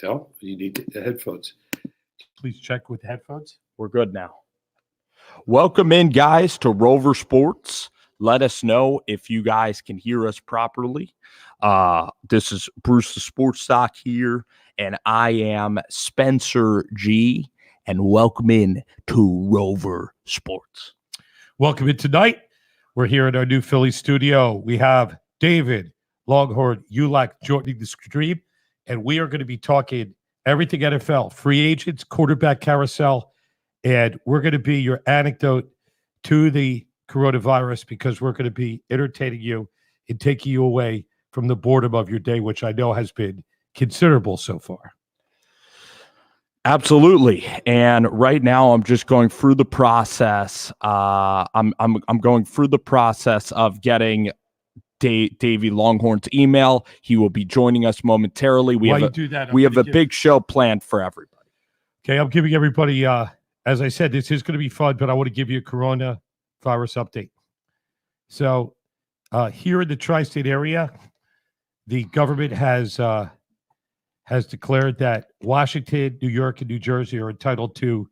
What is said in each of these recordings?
No, you need the headphones. Please check with headphones. We're good now. Welcome in, guys, to Rover Sports. Let us know if you guys can hear us properly. This is Bruce the Sports Doc here, and I am Spencer G. And welcome in to Rover Sports. Welcome in tonight. We're here in our new Philly studio. We have David Longhorn Ulak joining the stream, and we are going to be talking everything NFL, free agents, quarterback carousel, and we're going to be your anecdote to the coronavirus because we're going to be entertaining you and taking you away from the boredom of your day, which I know has been considerable so far. Absolutely. And right now I'm just going through the process. I'm going through the process of getting Davey Longhorn's email. He will be joining us momentarily. We have a big show planned for everybody. Okay, I'm giving everybody, as I said, this is going to be fun, but I want to give you a coronavirus update. So here in the tri-state area, the government has declared that Washington, New York, and New Jersey are entitled to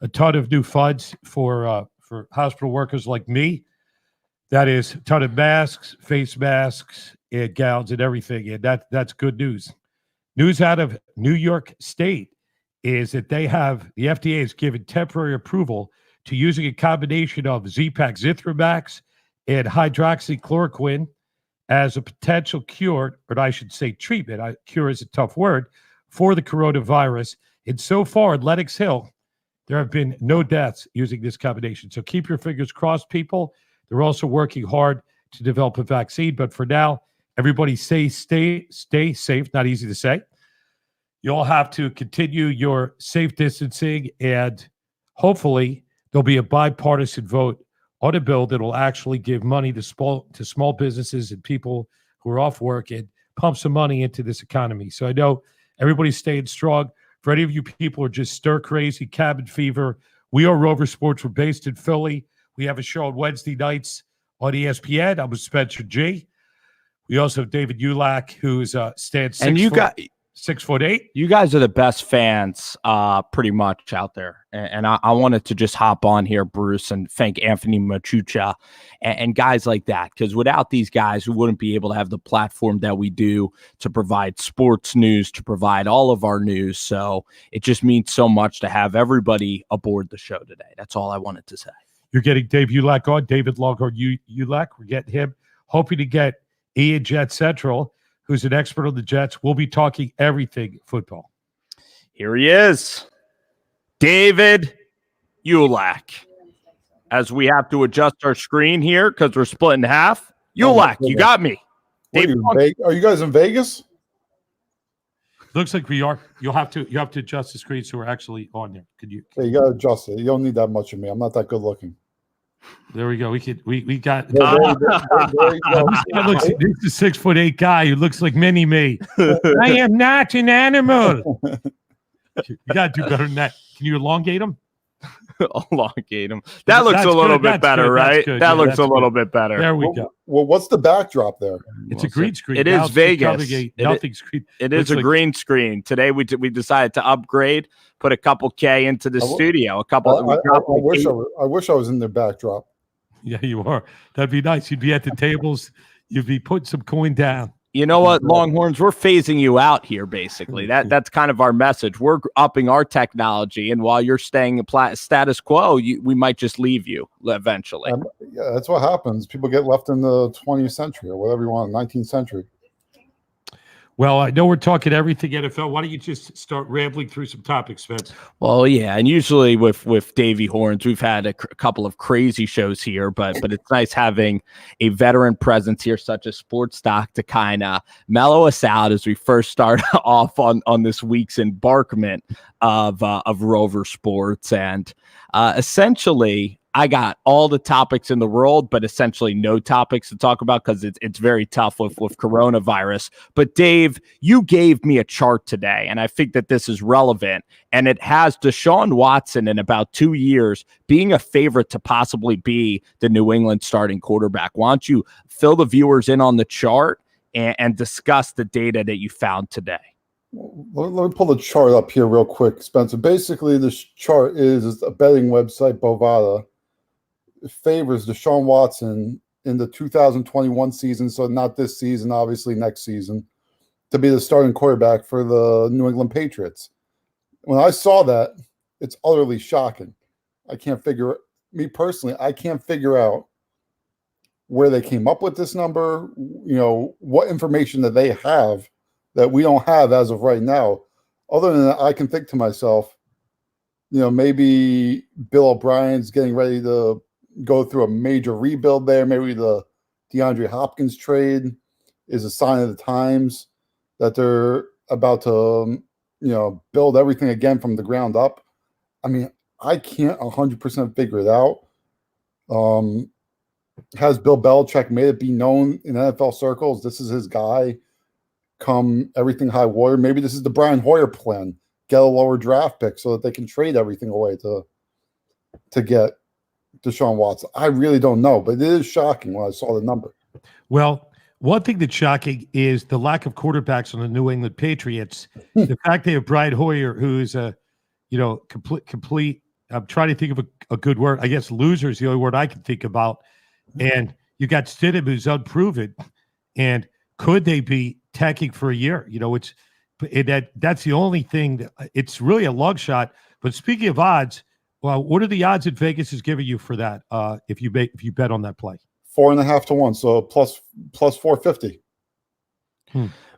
a ton of new funds for hospital workers like me. That is a ton of masks, face masks, and gowns and everything. And that's good news. News out of New York State is that the FDA has given temporary approval to using a combination of Z-Pak, Zithromax, and hydroxychloroquine as a potential cure, or I should say treatment. Cure is a tough word, for the coronavirus. And so far in Lenox Hill, there have been no deaths using this combination. So keep your fingers crossed, people. They're also working hard to develop a vaccine. But for now, everybody stay safe. Not easy to say. You all have to continue your safe distancing, and hopefully there'll be a bipartisan vote on a bill that will actually give money to small businesses and people who are off work and pump some money into this economy. So I know everybody's staying strong. For any of you people who are just stir crazy, cabin fever, we are Rover Sports. We're based in Philly. We have a show on Wednesday nights on ESPN. I'm with Spencer G. We also have David Ulak, who's stands 6'8". You guys are the best fans pretty much out there. And I wanted to just hop on here, Bruce, and thank Anthony Machucha and guys like that. Because without these guys, we wouldn't be able to have the platform that we do to provide sports news, to provide all of our news. So it just means so much to have everybody aboard the show today. That's all I wanted to say. You're getting Dave Ulak on, David Longhorn Ulak. We're getting him. Hoping to get Ian Jet Central, who's an expert on the Jets. We'll be talking everything football. Here he is, David Ulak. As we have to adjust our screen here because we're split in half. Ulak, you got me. Are you guys in Vegas? Looks like we are. You have to adjust the screen so we're actually on there. You got to adjust it. You don't need that much of me. I'm not that good looking. There we go. We got. This is a 6'8" guy who looks like mini me. I am not an animal. You got to do better than that. Can you elongate him? Elongate him. That looks a little bit better, right? That looks a little bit better. There we go. Well, what's the backdrop there? It's a green screen. It is Vegas. Nothing screen. It is a green screen. Today we decided to upgrade, put a couple K into the studio. I wish I was in the backdrop. Yeah, you are. That'd be nice. You'd be at the tables. You'd be putting some coin down. You know what, Longhorns? We're phasing you out here, basically. That's kind of our message. We're upping our technology, and while you're staying status quo, we might just leave you eventually. Yeah, that's what happens. People get left in the 20th century or whatever you want, 19th century. Well, I know we're talking everything NFL. Why don't you just start rambling through some topics, Spence? Well, yeah, and usually with Davey Horns, we've had a couple of crazy shows here, but it's nice having a veteran presence here, such as Sports Doc, to kind of mellow us out as we first start off on this week's embarkment of Rover Sports, and essentially, I got all the topics in the world, but essentially no topics to talk about because it's very tough with coronavirus. But Dave, you gave me a chart today, and I think that this is relevant. And it has Deshaun Watson in about 2 years being a favorite to possibly be the New England starting quarterback. Why don't you fill the viewers in on the chart and discuss the data that you found today? Let me pull the chart up here real quick, Spencer. Basically, this chart is a betting website, Bovada. It favors Deshaun Watson in the 2021 season, so not this season, obviously next season, to be the starting quarterback for the New England Patriots. When I saw that, it's utterly shocking. I can't figure out where they came up with this number, what information that they have that we don't have as of right now. Other than that, I can think to myself, maybe Bill O'Brien's getting ready to go through a major rebuild there. Maybe the DeAndre Hopkins trade is a sign of the times that they're about to, build everything again from the ground up. I mean, I can't 100% figure it out. Has Bill Belichick made it be known in NFL circles this is his guy come everything high water? Maybe this is the Brian Hoyer plan. Get a lower draft pick so that they can trade everything away to get Deshaun Watson. I really don't know, but it is shocking when I saw the number. Well, one thing that's shocking is the lack of quarterbacks on the New England Patriots. The fact they have Brian Hoyer, who's a, complete. I'm trying to think of a good word. I guess loser is the only word I can think about. And you got Stidham, who's unproven. And could they be tanking for a year? That's the only thing. It's really a long shot. But speaking of odds, well, what are the odds that Vegas is giving you for that? If you bet on that play, 4.5 to 1, so plus 450.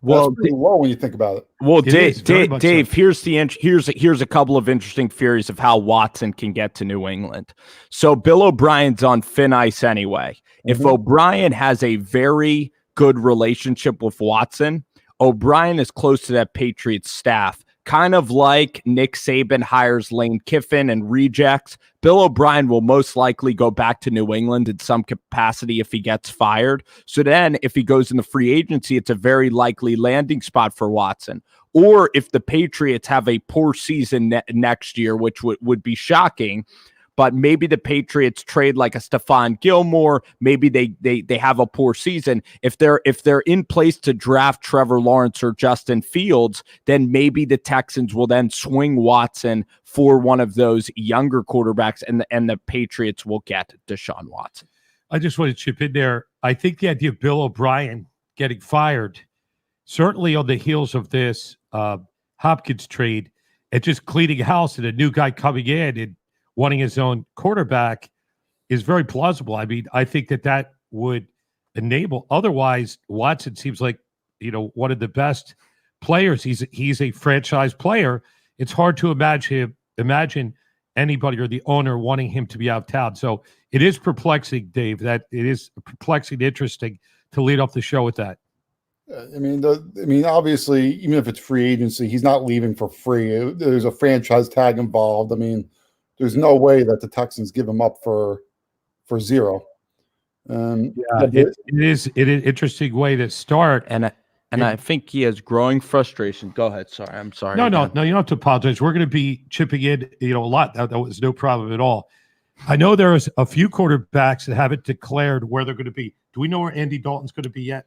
Well, that's pretty low when you think about it. Well, Dave, so. here's a couple of interesting theories of how Watson can get to New England. So Bill O'Brien's on thin ice anyway. If O'Brien has a very good relationship with Watson, O'Brien is close to that Patriots staff. Kind of like Nick Saban hires Lane Kiffin and rejects, Bill O'Brien will most likely go back to New England in some capacity if he gets fired. So then if he goes in the free agency, it's a very likely landing spot for Watson. Or if the Patriots have a poor season next year, which would be shocking, but maybe the Patriots trade like a Stephon Gilmore. Maybe they have a poor season. If they're in place to draft Trevor Lawrence or Justin Fields, then maybe the Texans will then swing Watson for one of those younger quarterbacks, and the Patriots will get Deshaun Watson. I just want to chip in there. I think the idea of Bill O'Brien getting fired, certainly on the heels of this Hopkins trade, and just cleaning house and a new guy coming in and wanting his own quarterback, is very plausible. I mean, I think that would enable. Otherwise, Watson seems like, one of the best players. He's a franchise player. It's hard to imagine anybody or the owner wanting him to be out of town. So it is perplexing, Dave. That it is perplexing, interesting to lead off the show with that. I mean, obviously, even if it's free agency, he's not leaving for free. There's a franchise tag involved. I mean, there's no way that the Texans give him up for zero. It is an interesting way to start. And I think he has growing frustration. Go ahead. Sorry. I'm sorry. No, you don't have to apologize. We're going to be chipping in, a lot. That was no problem at all. I know there's a few quarterbacks that haven't declared where they're going to be. Do we know where Andy Dalton's going to be yet?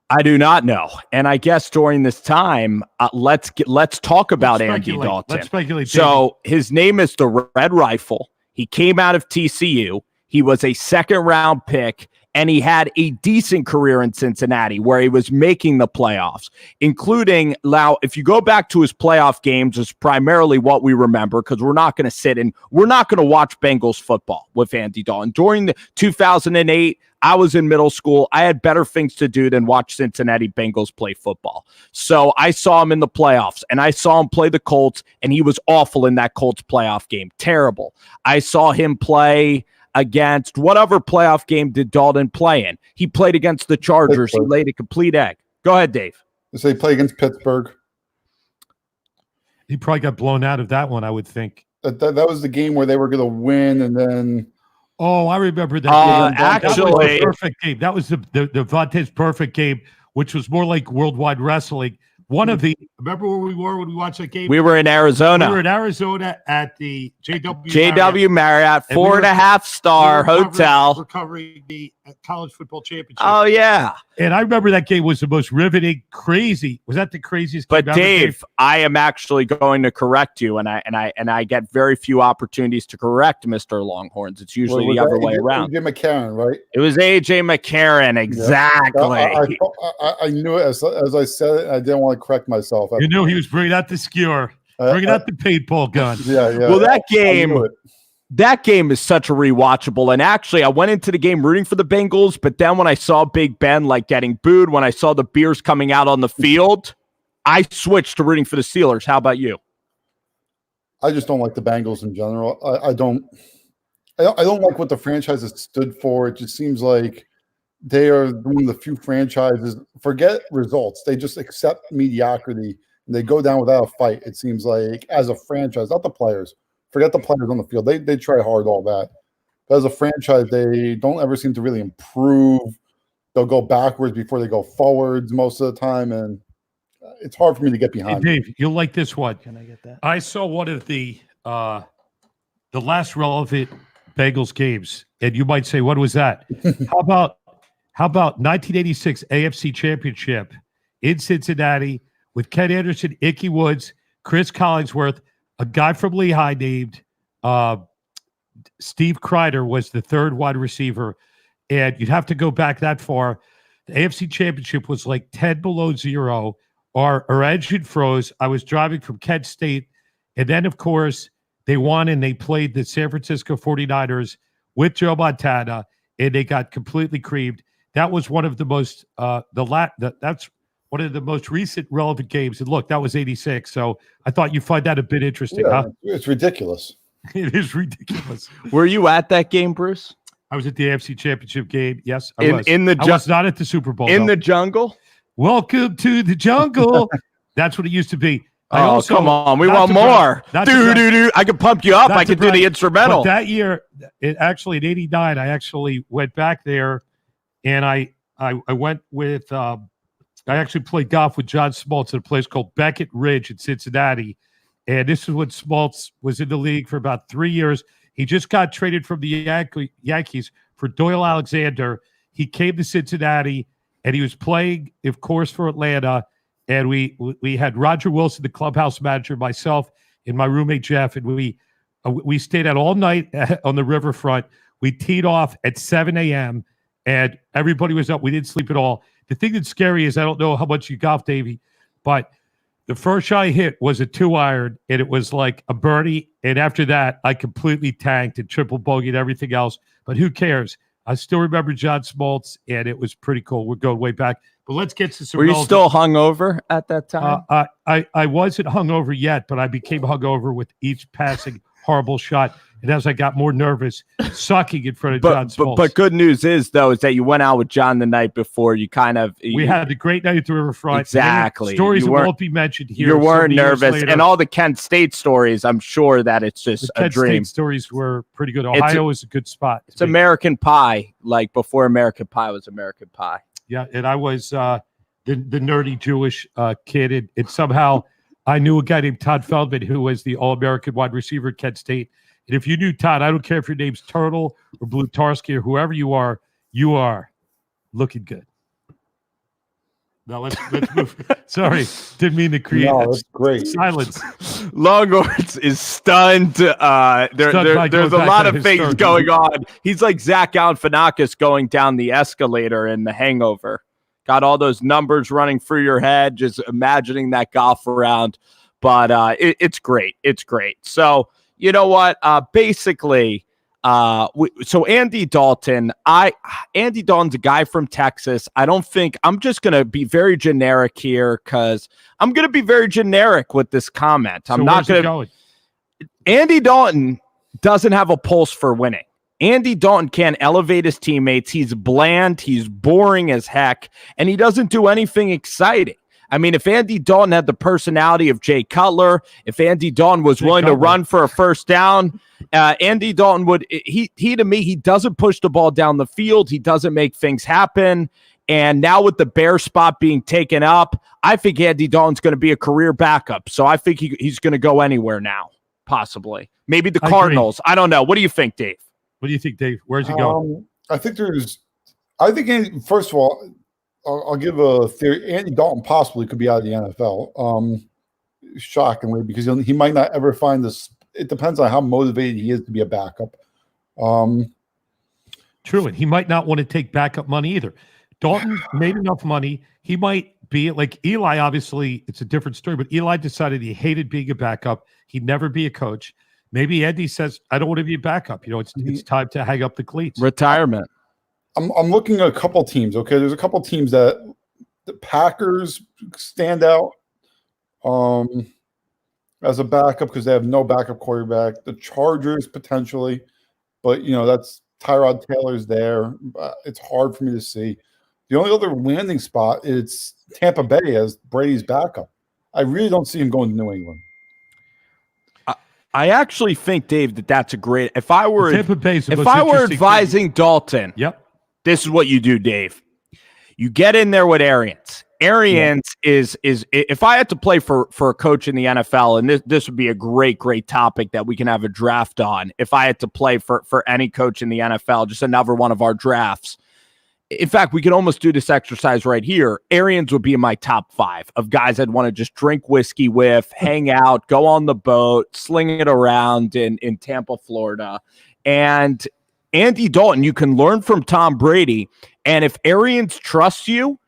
I do not know. And I guess during this time, let's talk about Andy Dalton. Let's speculate. So his name is the Red Rifle. He came out of TCU. He was a second-round pick, and he had a decent career in Cincinnati where he was making the playoffs, including, now, if you go back to his playoff games, is primarily what we remember, because we're not going to watch Bengals football with Andy Dalton. During the 2008, I was in middle school. I had better things to do than watch Cincinnati Bengals play football. So I saw him in the playoffs, and I saw him play the Colts, and he was awful in that Colts playoff game. Terrible. I saw him play against whatever playoff game did Dalton play in. He played against the Chargers. Pittsburgh. He laid a complete egg. Go ahead, Dave. So he played against Pittsburgh. He probably got blown out of that one, I would think. That was the game where they were going to win, and then... Oh, I remember that. Actually, that was the perfect game. That was the Vontae's perfect game, which was more like Worldwide Wrestling. Remember where we were when we watched that game? We were in Arizona. We were in Arizona at the JW Marriott, 4.5-star hotel. We're covering the college football championship. Oh yeah. And I remember that game was the most riveting, crazy. Was that the craziest game But ever, Dave, I am actually going to correct you, and I get very few opportunities to correct Mr. Longhorns. It's usually the other way around. AJ McCarron, right? It was AJ McCarron, exactly. I knew it as I said it. I didn't want to correct myself. You knew he was bringing out the skewer, bringing out the paintball gun. Yeah, yeah. Well, that game is such a rewatchable. And actually, I went into the game rooting for the Bengals, but then when I saw Big Ben like getting booed, when I saw the beers coming out on the field, I switched to rooting for the Steelers. How about you? I just don't like the Bengals in general. I don't like what the franchise has stood for. It just seems like they are one of the few franchises. Forget results; they just accept mediocrity and they go down without a fight. It seems like as a franchise, not the players. Forget the players on the field. They try hard, all that. But as a franchise, they don't ever seem to really improve. They'll go backwards before they go forwards most of the time, and it's hard for me to get behind. Hey, Dave, you'll like this one. Can I get that? I saw one of the last relevant Bengals games, and you might say, "What was that?" How about 1986 AFC Championship in Cincinnati with Ken Anderson, Ickey Woods, Chris Collingsworth, a guy from Lehigh named Steve Kreider was the third wide receiver, and you'd have to go back that far. The AFC Championship was like 10 below zero. Our engine froze. I was driving from Kent State, and then, of course, they won, and they played the San Francisco 49ers with Joe Montana, and they got completely creamed. That was one of the most that's one of the most recent relevant games. And look, that was 86. So I thought you'd find that a bit interesting, huh? It's ridiculous. It is ridiculous. Were you at that game, Bruce? I was at the AFC Championship game. Yes, I was. I was not at the Super Bowl. The jungle? Welcome to the jungle. That's what it used to be. Come on. We want more. Do. I can pump you up. I can do the instrumental. But that year, in 89, I actually went back there, and I went with I actually played golf with John Smoltz at a place called Beckett Ridge in Cincinnati. And this is when Smoltz was in the league for about 3 years. He just got traded from the Yankees for Doyle Alexander. He came to Cincinnati, and he was playing, of course, for Atlanta. And we had Roger Wilson, the clubhouse manager, myself, and my roommate Jeff, and we stayed out all night on the riverfront. We teed off at 7 a.m., and everybody was up. We didn't sleep at all. The thing that's scary is I don't know how much you golf, Davey, but the first shot I hit was a 2-iron, and it was like a birdie. And after that, I completely tanked and triple bogeyed everything else. But who cares? I still remember John Smoltz, and it was pretty cool. We're going way back. But let's get to some. Were you still hungover at that time? I wasn't hungover yet, but I became hungover with each passing horrible shot. And as I got more nervous, sucking in front of John Smoltz. But good news is that you went out with John the night before. We had a great night at the riverfront. Exactly. Stories that won't be mentioned here. You weren't nervous. And all the Kent State stories, I'm sure that it's just a dream. Kent State stories were pretty good. Ohio is a good spot. It's American Pie, like before American Pie was American Pie. Yeah, and I was the nerdy Jewish kid, and somehow I knew a guy named Todd Feldman who was the All-American wide receiver at Kent State. And if you knew Todd, I don't care if your name's Turtle or Blutarski or whoever you are looking good. Now let's move. Sorry, didn't mean to create that's great. silence. Longhorns is stunned. There's a lot of things going on. He's like Zach Galifianakis going down the escalator in The Hangover. Got all those numbers running through your head, just imagining that golf round. But it's great. It's great. So, you know what? Basically, so Andy Dalton's a guy from Texas. I'm just going to be very generic here because I'm going to be very generic with this comment. I'm not going to. Andy Dalton doesn't have a pulse for winning. Andy Dalton can't elevate his teammates. He's bland. He's boring as heck, and he doesn't do anything exciting. I mean, if Andy Dalton had the personality of Jay Cutler, if Andy Dalton was willing to run for a first down, Andy Dalton would, to me, he doesn't push the ball down the field. He doesn't make things happen. And now with the Bear spot being taken up, I think Andy Dalton's going to be a career backup. So I think he's going to go anywhere now, possibly. Maybe the Cardinals. I don't know. What do you think, Dave? What do you think, Dave? Where's he going? I think there's I think, first of all, I'll give a theory. Andy Dalton possibly could be out of the NFL, shockingly, because he might not ever find this. It depends on how motivated he is to be a backup. True, and he might not want to take backup money either. Dalton made enough money. He might be like Eli. Obviously, it's a different story, but Eli decided he hated being a backup. He'd never be a coach. Maybe Andy says, "I don't want to be a backup. It's time to hang up the cleats." Retirement. I'm looking at a couple teams. Okay, there's a couple teams that the Packers stand out as a backup because they have no backup quarterback. The Chargers potentially, but that's Tyrod Taylor's there. It's hard for me to see. The only other landing spot is Tampa Bay as Brady's backup. I really don't see him going to New England. I actually think, Dave, that's a great. If I were advising Dalton, yep, this is what you do, Dave. You get in there with Arians. Arians is if I had to play for a coach in the NFL, and this would be a great topic that we can have a draft on. If I had to play for any coach in the NFL, just another one of our drafts. In fact, we could almost do this exercise right here. Arians would be in my top 5 of guys I'd want to just drink whiskey with, hang out, go on the boat, sling it around in Tampa, Florida. And Andy Dalton, you can learn from Tom Brady. And if Arians trusts you,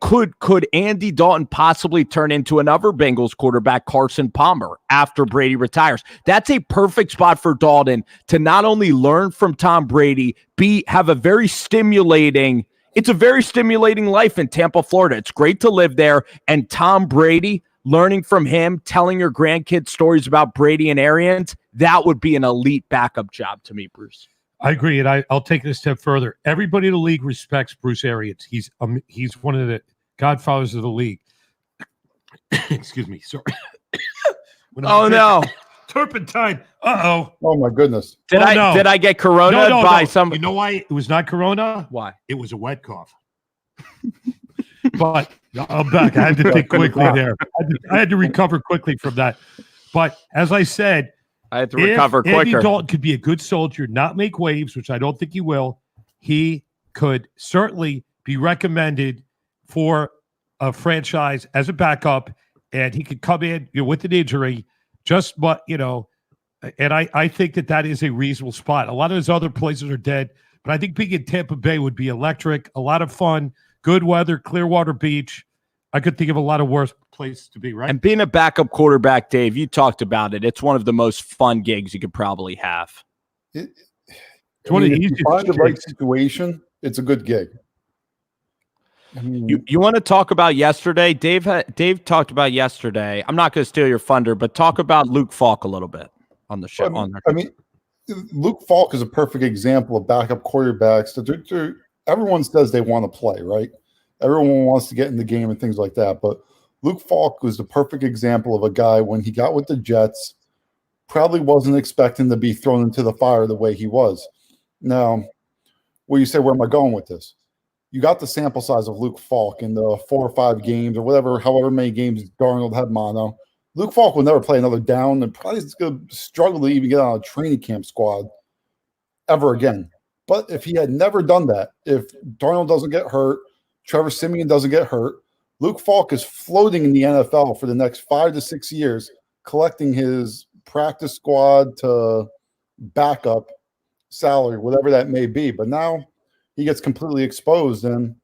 could Andy Dalton possibly turn into another Bengals quarterback, Carson Palmer, after Brady retires? That's a perfect spot for Dalton to not only learn from Tom Brady, have a very stimulating. It's a very stimulating life in Tampa, Florida. It's great to live there. And Tom Brady, learning from him, telling your grandkids stories about Brady and Arians, that would be an elite backup job to me, Bruce. I agree, and I'll take it a step further. Everybody in the league respects Bruce Arians. He's one of the godfathers of the league. Excuse me. Sorry. Oh no, turpentine. Uh-oh. Oh my goodness. Did I get corona by some? You know why it was not corona? Why? It was a wet cough. But I'm back. I had to think quickly there. I had to recover quickly from that. But as I said, I had to recover quicker. Andy Dalton could be a good soldier, not make waves, which I don't think he will. He could certainly be recommended for a franchise as a backup, and he could come in with an injury. And I think that is a reasonable spot. A lot of his other places are dead, but I think being in Tampa Bay would be electric, a lot of fun, good weather, Clearwater Beach. I could think of a lot of worse places to be, right? And being a backup quarterback, Dave, you talked about it. It's one of the most fun gigs you could probably have. It's one of the easiest. If you find the right situation, it's a good gig. You want to talk about yesterday? Dave talked about yesterday. I'm not going to steal your thunder, but talk about Luke Falk a little bit on the show. Luke Falk is a perfect example of backup quarterbacks that everyone says they want to play, right? Everyone wants to get in the game and things like that. But Luke Falk was the perfect example of a guy when he got with the Jets, probably wasn't expecting to be thrown into the fire the way he was. Now, you say, where am I going with this? You got the sample size of Luke Falk in the 4 or 5 games or whatever, however many games Darnold had mono. Luke Falk will never play another down and probably is going to struggle to even get on a training camp squad ever again. But if he had never done that, if Darnold doesn't get hurt, Trevor Siemian doesn't get hurt, Luke Falk is floating in the NFL for the next 5 to 6 years, collecting his practice squad to backup salary, whatever that may be. But now he gets completely exposed, and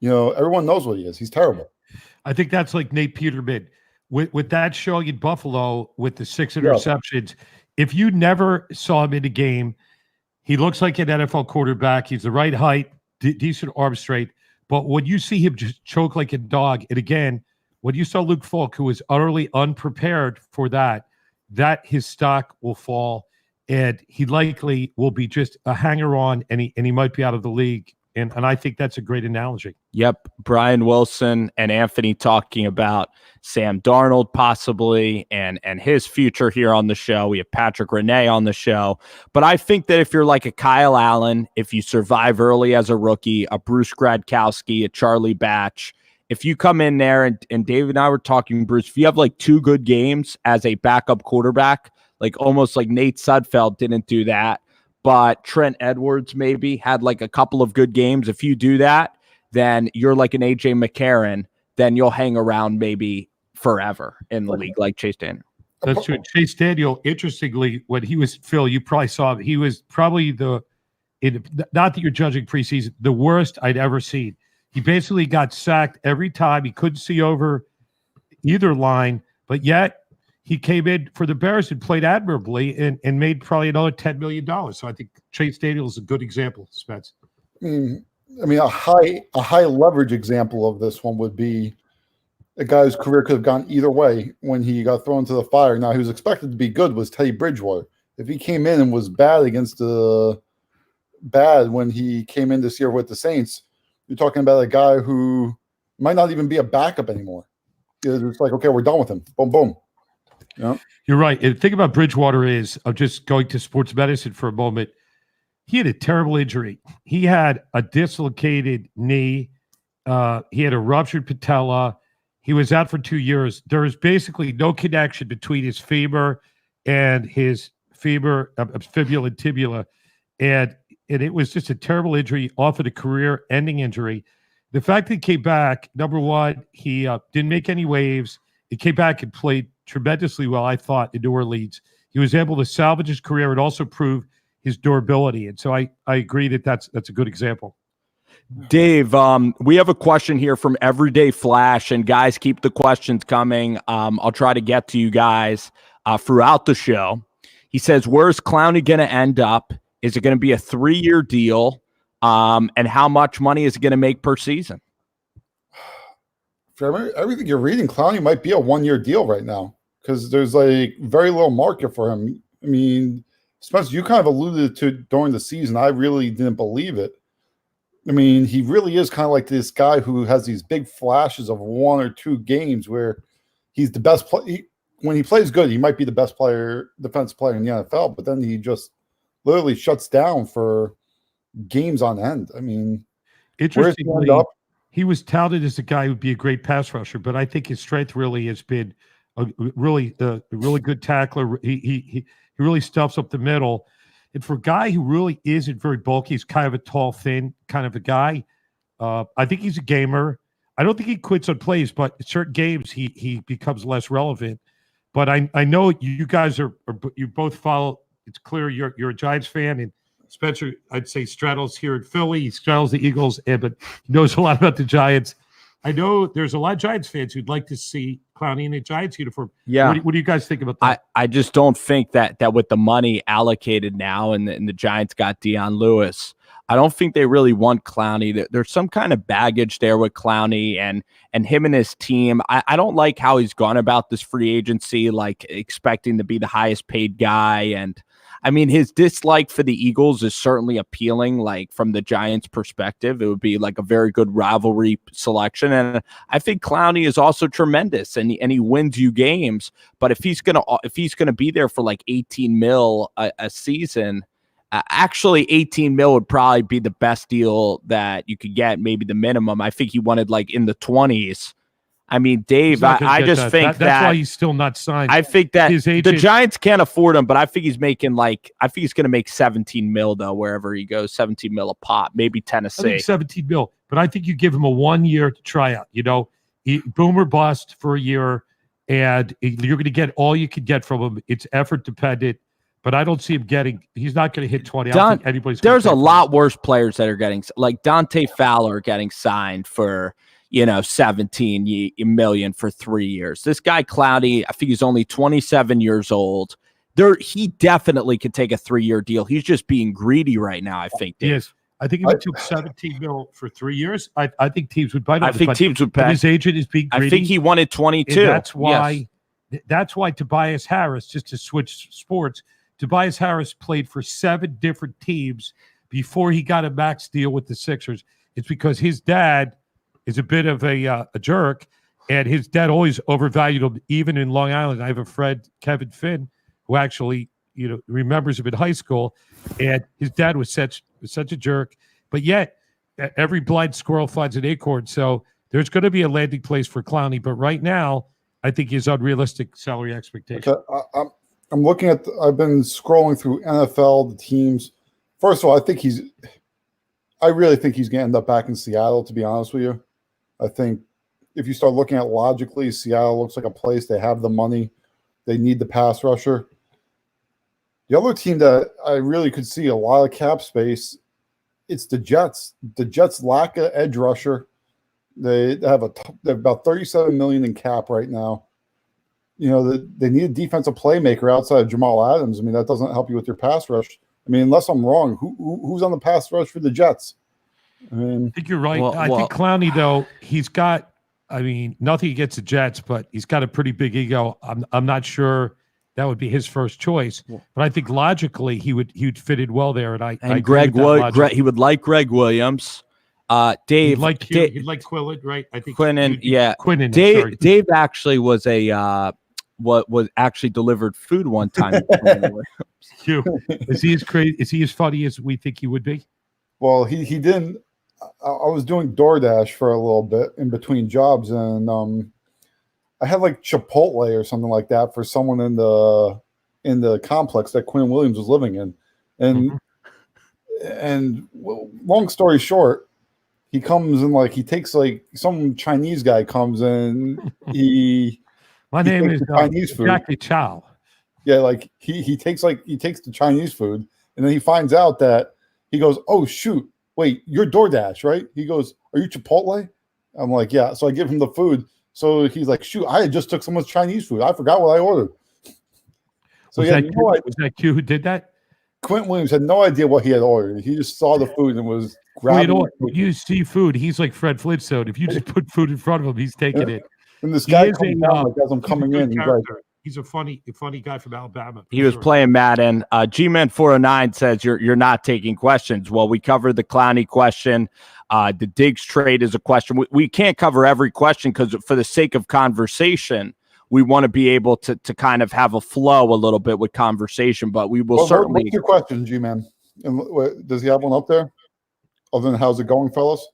everyone knows what he is. He's terrible. I think that's like Nate Peterman with that showing in Buffalo with the 6 interceptions. Yeah. If you never saw him in a game, he looks like an NFL quarterback. He's the right height, decent arm strength. But when you see him just choke like a dog, and again, when you saw Luke Falk, who was utterly unprepared for that his stock will fall, and he likely will be just a hanger-on, and he might be out of the league. And I think that's a great analogy. Yep. Brian Wilson and Anthony talking about Sam Darnold possibly and his future here on the show. We have Patrick Renee on the show. But I think that if you're like a Kyle Allen, if you survive early as a rookie, a Bruce Gradkowski, a Charlie Batch, if you come in there and David and I were talking, Bruce, if you have like 2 good games as a backup quarterback, like almost like Nate Sudfeld didn't do that, but Trent Edwards maybe had like a couple of good games. If you do that, then you're like an AJ McCarron. Then you'll hang around maybe forever in the league, like Chase Daniel. That's true. Chase Daniel, interestingly, when he was, Phil, you probably saw him, he was probably not that you're judging preseason, the worst I'd ever seen. He basically got sacked every time. He couldn't see over either line, but yet he came in for the Bears and played admirably and made probably another $10 million. So I think Chase Daniel is a good example, Spence. I mean, a high leverage example of this one would be a guy whose career could have gone either way when he got thrown to the fire. Now, he was expected to be good was Teddy Bridgewater. If he came in and was bad when he came in this year with the Saints, you're talking about a guy who might not even be a backup anymore. It's like, okay, we're done with him. Boom, boom. Yeah. You're right. And the thing about Bridgewater is, I'm just going to sports medicine for a moment. He had a terrible injury. He had a dislocated knee. He had a ruptured patella. He was out for 2 years. There is basically no connection between his femur and his fibula and tibula. And it was just a terrible injury, often a career-ending injury. The fact that he came back, number one, he didn't make any waves. He came back and played tremendously well, I thought, in New Orleans. He was able to salvage his career and also prove his durability. And so I agree that that's a good example. Dave, we have a question here from Everyday Flash, and guys, keep the questions coming. I'll try to get to you guys throughout the show. He says, where's Clowney going to end up? Is it going to be a 3-year deal? And how much money is it going to make per season? For everything you're reading, Clowney might be a 1-year deal right now because there's like very little market for him. I mean, Spencer, you kind of alluded to during the season. I really didn't believe it. I mean, he really is kind of like this guy who has these big flashes of 1 or 2 games where he's the best player. When he plays good, he might be the best defensive player in the NFL, but then he just literally shuts down for games on end. I mean, interestingly, he was touted as a guy who'd be a great pass rusher, but I think his strength really has been a really good tackler. He really stuffs up the middle. And for a guy who really isn't very bulky, he's kind of a tall, thin kind of a guy. I think he's a gamer. I don't think he quits on plays, but in certain games he becomes less relevant. But I know you guys you both follow. It's clear you're a Giants fan, and Spencer, I'd say, straddles here in Philly. He straddles the Eagles, but he knows a lot about the Giants. I know there's a lot of Giants fans who'd like to see Clowney in a Giants uniform. Yeah. What do you guys think about that? I just don't think that with the money allocated now and the Giants got Deion Lewis, I don't think they really want Clowney. There's some kind of baggage there with Clowney and him and his team. I don't like how he's gone about this free agency, like expecting to be the highest paid guy. And I mean, his dislike for the Eagles is certainly appealing, like from the Giants' perspective. It would be like a very good rivalry selection. And I think Clowney is also tremendous and he wins you games. But if he's gonna be there for like 18 mil a season, actually 18 mil would probably be the best deal that you could get, maybe the minimum. I think he wanted like in the 20s. I mean, Dave, I just think that's why he's still not signed. I think that his agent, the Giants can't afford him, but I think he's making I think he's going to make 17 mil though, wherever he goes, 17 mil a pop, maybe Tennessee. I think 17 mil, but I think you give him a 1 year tryout, boom or bust for a year, and you're going to get all you can get from him. It's effort dependent, but I don't see him he's not going to hit 20. I don't think anybody's there's a lot worse players that are getting, like Dante Fowler getting signed for, 17 million for 3 years. This guy Clowney, I think he's only 27 years old. He definitely could take a 3-year deal. He's just being greedy right now, I think. Dave. Yes. I think if he took 17 mil for 3 years, I think teams would bite on it. I think teams would pay. His agent is being greedy. I think he wanted 22. And that's why Tobias Harris, just to switch sports, Tobias Harris played for 7 different teams before he got a max deal with the Sixers. It's because his dad is a bit of a jerk, and his dad always overvalued him, even in Long Island. I have a friend, Kevin Finn, who actually, remembers him in high school, and his dad was such a jerk. But yet, every blind squirrel finds an acorn. So there's going to be a landing place for Clowney. But right now, I think his unrealistic salary expectation. Okay. I'm looking at. I've been scrolling through NFL, the teams. First of all, I really think he's going to end up back in Seattle, to be honest with you. I think if you start looking at it logically, Seattle looks like a place. They have the money. They need the pass rusher. The other team that I really could see a lot of cap space, it's the Jets. The Jets lack an edge rusher. They have about $37 million in cap right now. They need a defensive playmaker outside of Jamal Adams. I mean, that doesn't help you with your pass rush. I mean, unless I'm wrong, who's on the pass rush for the Jets? I think you're right. I think Clowney, though, he's got, nothing against the Jets, but he's got a pretty big ego. I'm not sure that would be his first choice, but I think logically he would fit in well there. And Greg he would like Greg Williams. Dave, he'd like Quillen, right? I think Quinnen, Quinnen. Dave actually was was actually delivered food one time. Hugh, is he as crazy? Is he as funny as we think he would be? Well, he didn't. I was doing DoorDash for a little bit in between jobs, and I had like Chipotle or something like that for someone in the complex that Quinn Williams was living in, and long story short, he comes and he takes some Chinese guy comes in. My name is Chinese food. Jackie Chow. Yeah, he takes the Chinese food, and then he finds out that he goes, "Oh shoot, wait, you're DoorDash, right?" He goes, "Are you Chipotle?" I'm like, "Yeah." So I give him the food. So he's like, "Shoot, I just took someone's Chinese food. I forgot what I ordered." So was that Q who did that? Quint Williams had no idea what he had ordered. He just saw the food and was grabbing. When you see food, he's like Fred Flintstone. If you just put food in front of him, he's taking it. And this guy comes down as I'm coming in. He's a funny guy from Alabama. He was playing Madden. G-Man 409 says you're not taking questions. Well, we covered the Clowney question. The Diggs trade is a question. We can't cover every question because for the sake of conversation, we want to be able to kind of have a flow a little bit with conversation. But we will certainly. What's your question, G-Man? And does he have one up there? Other than how's it going, fellas?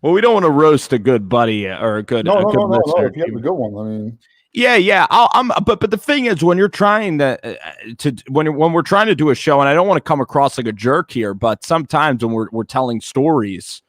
Well, we don't want to roast a good buddy or a good listener. No. If you have a good one, Yeah. But the thing is, when you're trying when we're trying to do a show, and I don't want to come across like a jerk here, but sometimes when we're telling stories,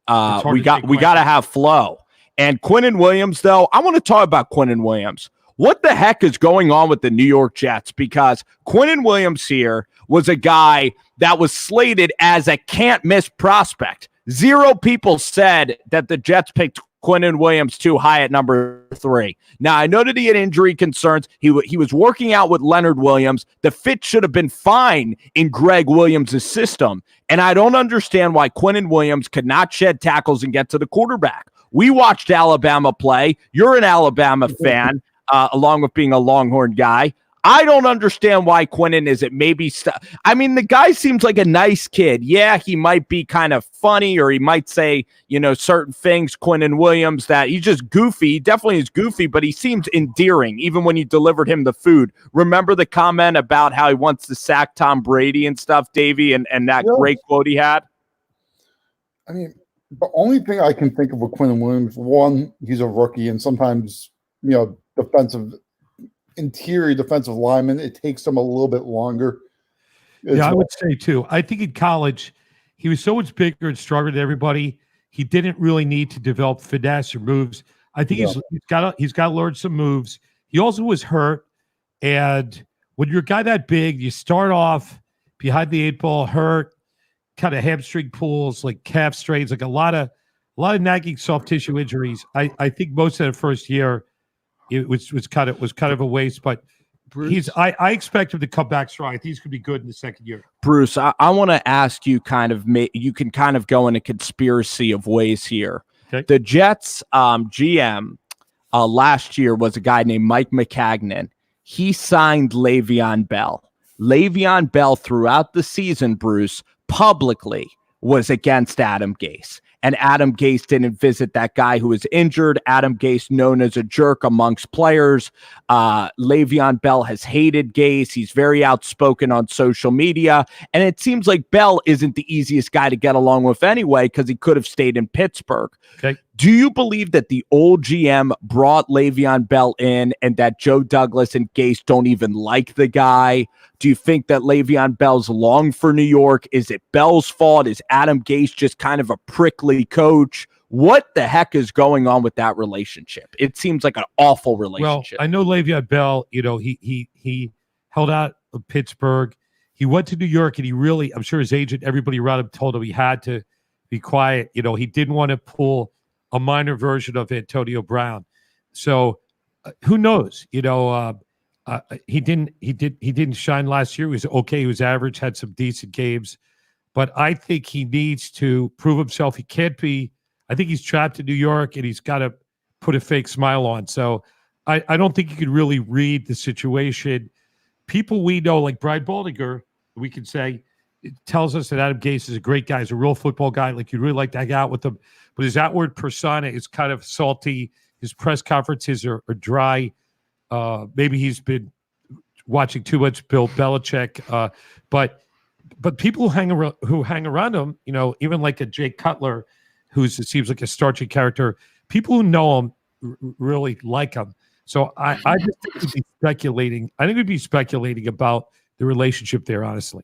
we got to have flow. And Quinnen Williams, though, I want to talk about Quinnen Williams. What the heck is going on with the New York Jets? Because Quinnen Williams here was a guy that was slated as a can't-miss prospect. 0 people said that the Jets picked Quinnen Williams too high at number 3. Now, I know that he had injury concerns. He was working out with Leonard Williams. The fit should have been fine in Greg Williams' system. And I don't understand why Quinnen Williams could not shed tackles and get to the quarterback. We watched Alabama play. You're an Alabama fan, along with being a Longhorn guy. I don't understand why Quinnen is it maybe the guy seems like a nice kid. Yeah, he might be kind of funny, or he might say, certain things, Quinnen Williams, that he's just goofy. He definitely is goofy, but he seems endearing, even when you delivered him the food. Remember the comment about how he wants to sack Tom Brady and stuff, Davey, and that great quote he had? The only thing I can think of with Quinnen Williams, one, he's a rookie, and sometimes, interior defensive lineman, it takes them a little bit longer. I would say too. I think in college, he was so much bigger and stronger than everybody. He didn't really need to develop finesse or moves. I think he's got to learn some moves. He also was hurt, and when you're a guy that big, you start off behind the 8 ball, hurt, kind of hamstring pulls, like calf strains, like a lot of nagging soft tissue injuries. I think most of the first year, it was kind of a waste, but Bruce, I expect him to come back strong. I think he's going to be good in the second year. Bruce, I want to ask you you can kind of go in a conspiracy of ways here. Okay. The Jets GM last year was a guy named Mike McCagnon. He signed Le'Veon Bell. Le'Veon Bell throughout the season, Bruce, publicly was against Adam Gase. And Adam Gase didn't visit that guy who was injured. Adam Gase, known as a jerk amongst players. Le'Veon Bell has hated Gase. He's very outspoken on social media. And it seems like Bell isn't the easiest guy to get along with anyway, because he could have stayed in Pittsburgh. Okay. Do you believe that the old GM brought Le'Veon Bell in and that Joe Douglas and Gase don't even like the guy? Do you think that Le'Veon Bell's long for New York? Is it Bell's fault? Is Adam Gase just kind of a prickly coach? What the heck is going on with that relationship? It seems like an awful relationship. Well, I know Le'Veon Bell, he held out of Pittsburgh. He went to New York, and I'm sure his agent, everybody around him told him he had to be quiet. He didn't want to pull a minor version of Antonio Brown. So who knows? He didn't shine last year. He was okay. He was average, had some decent games, but I think he needs to prove himself. He can't be. I think he's trapped in New York, and he's got to put a fake smile on. So I don't think you could really read the situation. People we know, like Brian Baldinger, we can say, it tells us that Adam Gase is a great guy. He's a real football guy. Like, you'd really like to hang out with him. But his outward persona is kind of salty. His press conferences are dry. Maybe he's been watching too much Bill Belichick. But people who hang around him, even like a Jay Cutler, it seems like a starchy character, people who know him really like him. So I just think we'd be speculating. I think we'd be speculating about the relationship there, honestly.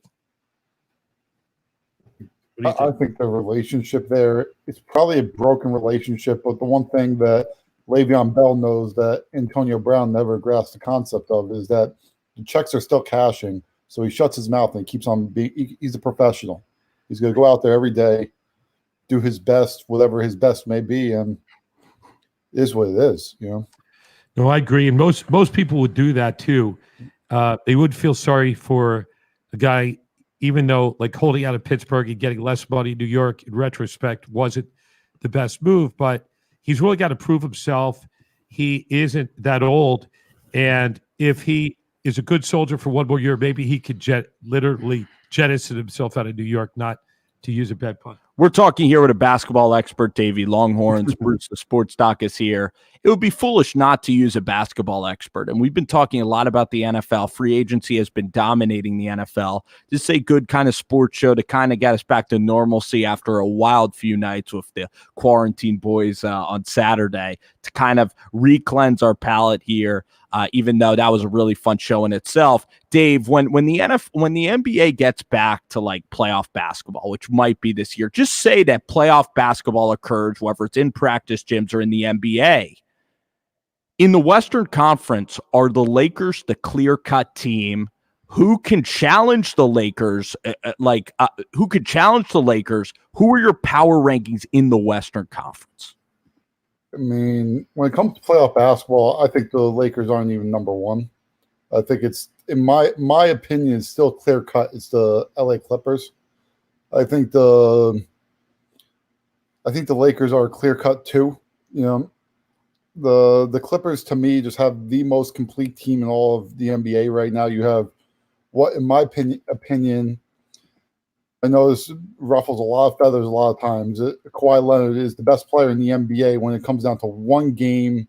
I think the relationship there is probably a broken relationship, but the one thing that Le'Veon Bell knows that Antonio Brown never grasped the concept of is that the checks are still cashing. So he shuts his mouth and he keeps on being. He's a professional. He's going to go out there every day, do his best, whatever his best may be, and it is what it is. No, I agree, and most people would do that too. They would feel sorry for a guy, even though like holding out of Pittsburgh and getting less money in New York in retrospect wasn't the best move, but he's really got to prove himself. He isn't that old, and if he is a good soldier for one more year, maybe he could literally jettison himself out of New York, not to use a bad pun. We're talking here with a basketball expert, Davey Longhorns. Bruce, the sports doc, is here. It would be foolish not to use a basketball expert. And we've been talking a lot about the NFL. Free agency has been dominating the NFL. This is a good kind of sports show to kind of get us back to normalcy after a wild few nights with the quarantine boys on Saturday, to kind of re-cleanse our palate here. Even though that was a really fun show in itself. Dave, when the NBA gets back to like playoff basketball, which might be this year, just say that playoff basketball occurs, whether it's in practice gyms or in the NBA. In the Western Conference, are the Lakers the clear-cut team? Who can challenge the Lakers? Who could challenge the Lakers? Who are your power rankings in the Western Conference? I mean, when it comes to playoff basketball, I think the Lakers aren't even number one. I think it's, in my opinion, it's still clear cut. It's the LA Clippers. I think the Lakers are clear cut too. The Clippers to me just have the most complete team in all of the NBA right now. You have what, in my opinion, I know this ruffles a lot of feathers a lot of times. Kawhi Leonard is the best player in the NBA when it comes down to one game,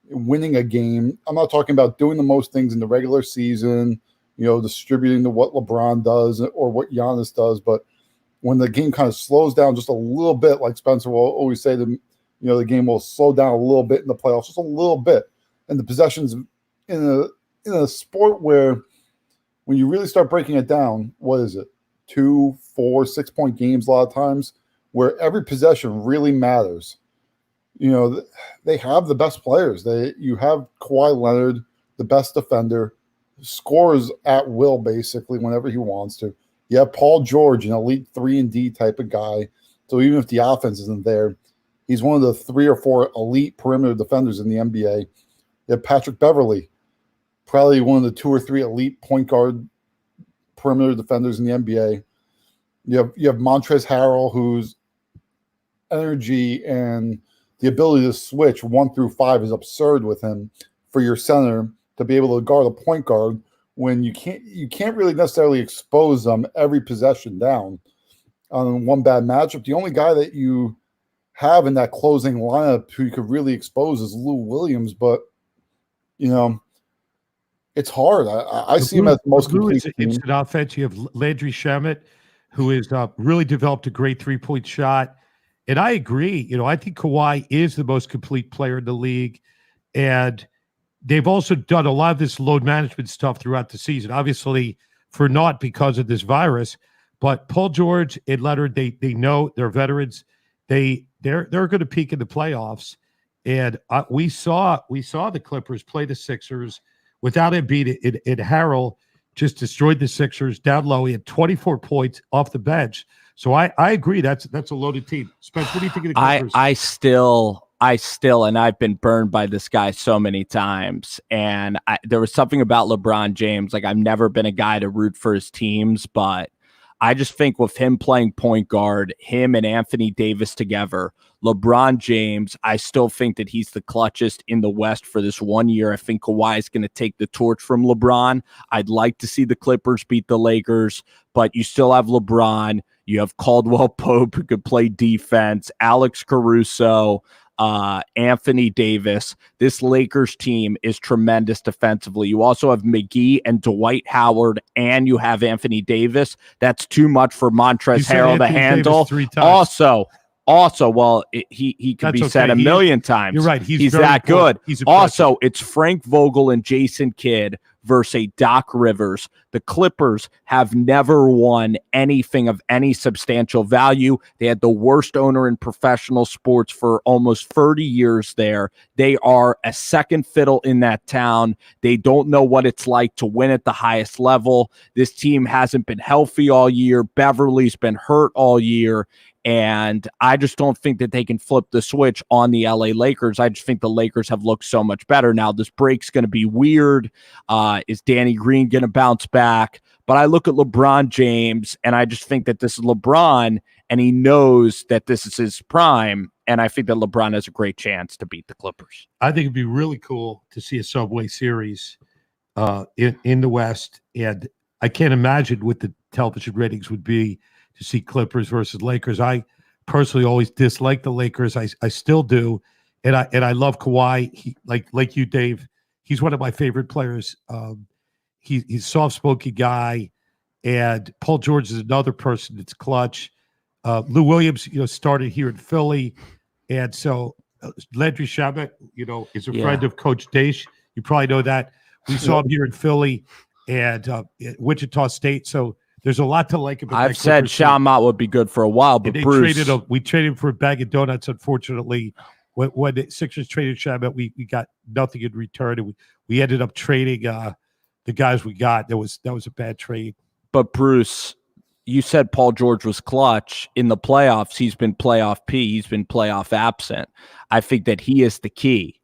winning a game. I'm not talking about doing the most things in the regular season, distributing to what LeBron does or what Giannis does. But when the game kind of slows down just a little bit, like Spencer will always say, the game will slow down a little bit in the playoffs, just a little bit. And the possessions in a sport where when you really start breaking it down, what is it? 2, 4, 6-point games a lot of times where every possession really matters. They have the best players. You have Kawhi Leonard, the best defender, scores at will basically whenever he wants to. You have Paul George, an elite 3-and-D type of guy. So even if the offense isn't there, he's one of the 3 or 4 elite perimeter defenders in the NBA. You have Patrick Beverley, probably one of the 2 or 3 elite point guard perimeter defenders in the NBA. You have Montrezl Harrell, whose energy and the ability to switch 1 through 5 is absurd with him for your center to be able to guard a point guard when you can't really necessarily expose them every possession down on one bad matchup. The only guy that you have in that closing lineup who you could really expose is Lou Williams, but it's hard. I see him as the most complete team. It's an offense. You have Landry Shamet, who has really developed a great 3-point shot. And I agree. I think Kawhi is the most complete player in the league. And they've also done a lot of this load management stuff throughout the season, obviously not because of this virus, but Paul George and Leonard, they know they're veterans. They're going to peak in the playoffs. And we saw the Clippers play the Sixers without Embiid, and Harrell just destroyed the Sixers down low. He had 24 points off the bench. So I agree. That's a loaded team. Spence, what do you think of the Clippers? I still, and I've been burned by this guy so many times. And there was something about LeBron James. Like, I've never been a guy to root for his teams, but I just think with him playing point guard, him and Anthony Davis together, LeBron James, I still think that he's the clutchest in the West for this 1 year. I think Kawhi is going to take the torch from LeBron. I'd like to see the Clippers beat the Lakers, but you still have LeBron. You have Caldwell Pope, who could play defense, Alex Caruso, Anthony Davis. This Lakers team is tremendous defensively. You also have McGee and Dwight Howard, and you have Anthony Davis. That's too much for Montrezl Harrell to handle. 3 times. Also, well, he could be said a million times. You're right. He's that good. He's also, it's Frank Vogel and Jason Kidd versus a Doc Rivers. The Clippers have never won anything of any substantial value. They had the worst owner in professional sports for almost 30 years there. They are a second fiddle in that town. They don't know what it's like to win at the highest level. This team hasn't been healthy all year. Beverly's been hurt all year. And I just don't think that they can flip the switch on the LA Lakers. I just think the Lakers have looked so much better. Now, this break's going to be weird. Is Danny Green going to bounce back? But I look at LeBron James, and I just think that this is LeBron, and he knows that this is his prime. And I think that LeBron has a great chance to beat the Clippers. I think it'd be really cool to see a Subway Series in the West. And I can't imagine what the television ratings would be to see Clippers versus Lakers. I personally always dislike the Lakers. I still do. And I love Kawhi. He, like you, Dave, he's one of my favorite players. He's a soft-spoken guy. And Paul George is another person that's clutch. Lou Williams, started here in Philly. And so Landry Shamet, is a friend of Coach Daish. You probably know that. We saw him here in Philly and at Wichita State. So there's a lot to like about I've said Shamet would be good for a while, but Bruce, we traded him for a bag of donuts. Unfortunately, when the Sixers traded Shamet, we got nothing in return, and we ended up trading the guys we got. That was a bad trade. But Bruce, you said Paul George was clutch in the playoffs. He's been playoff P. He's been playoff absent. I think that he is the key.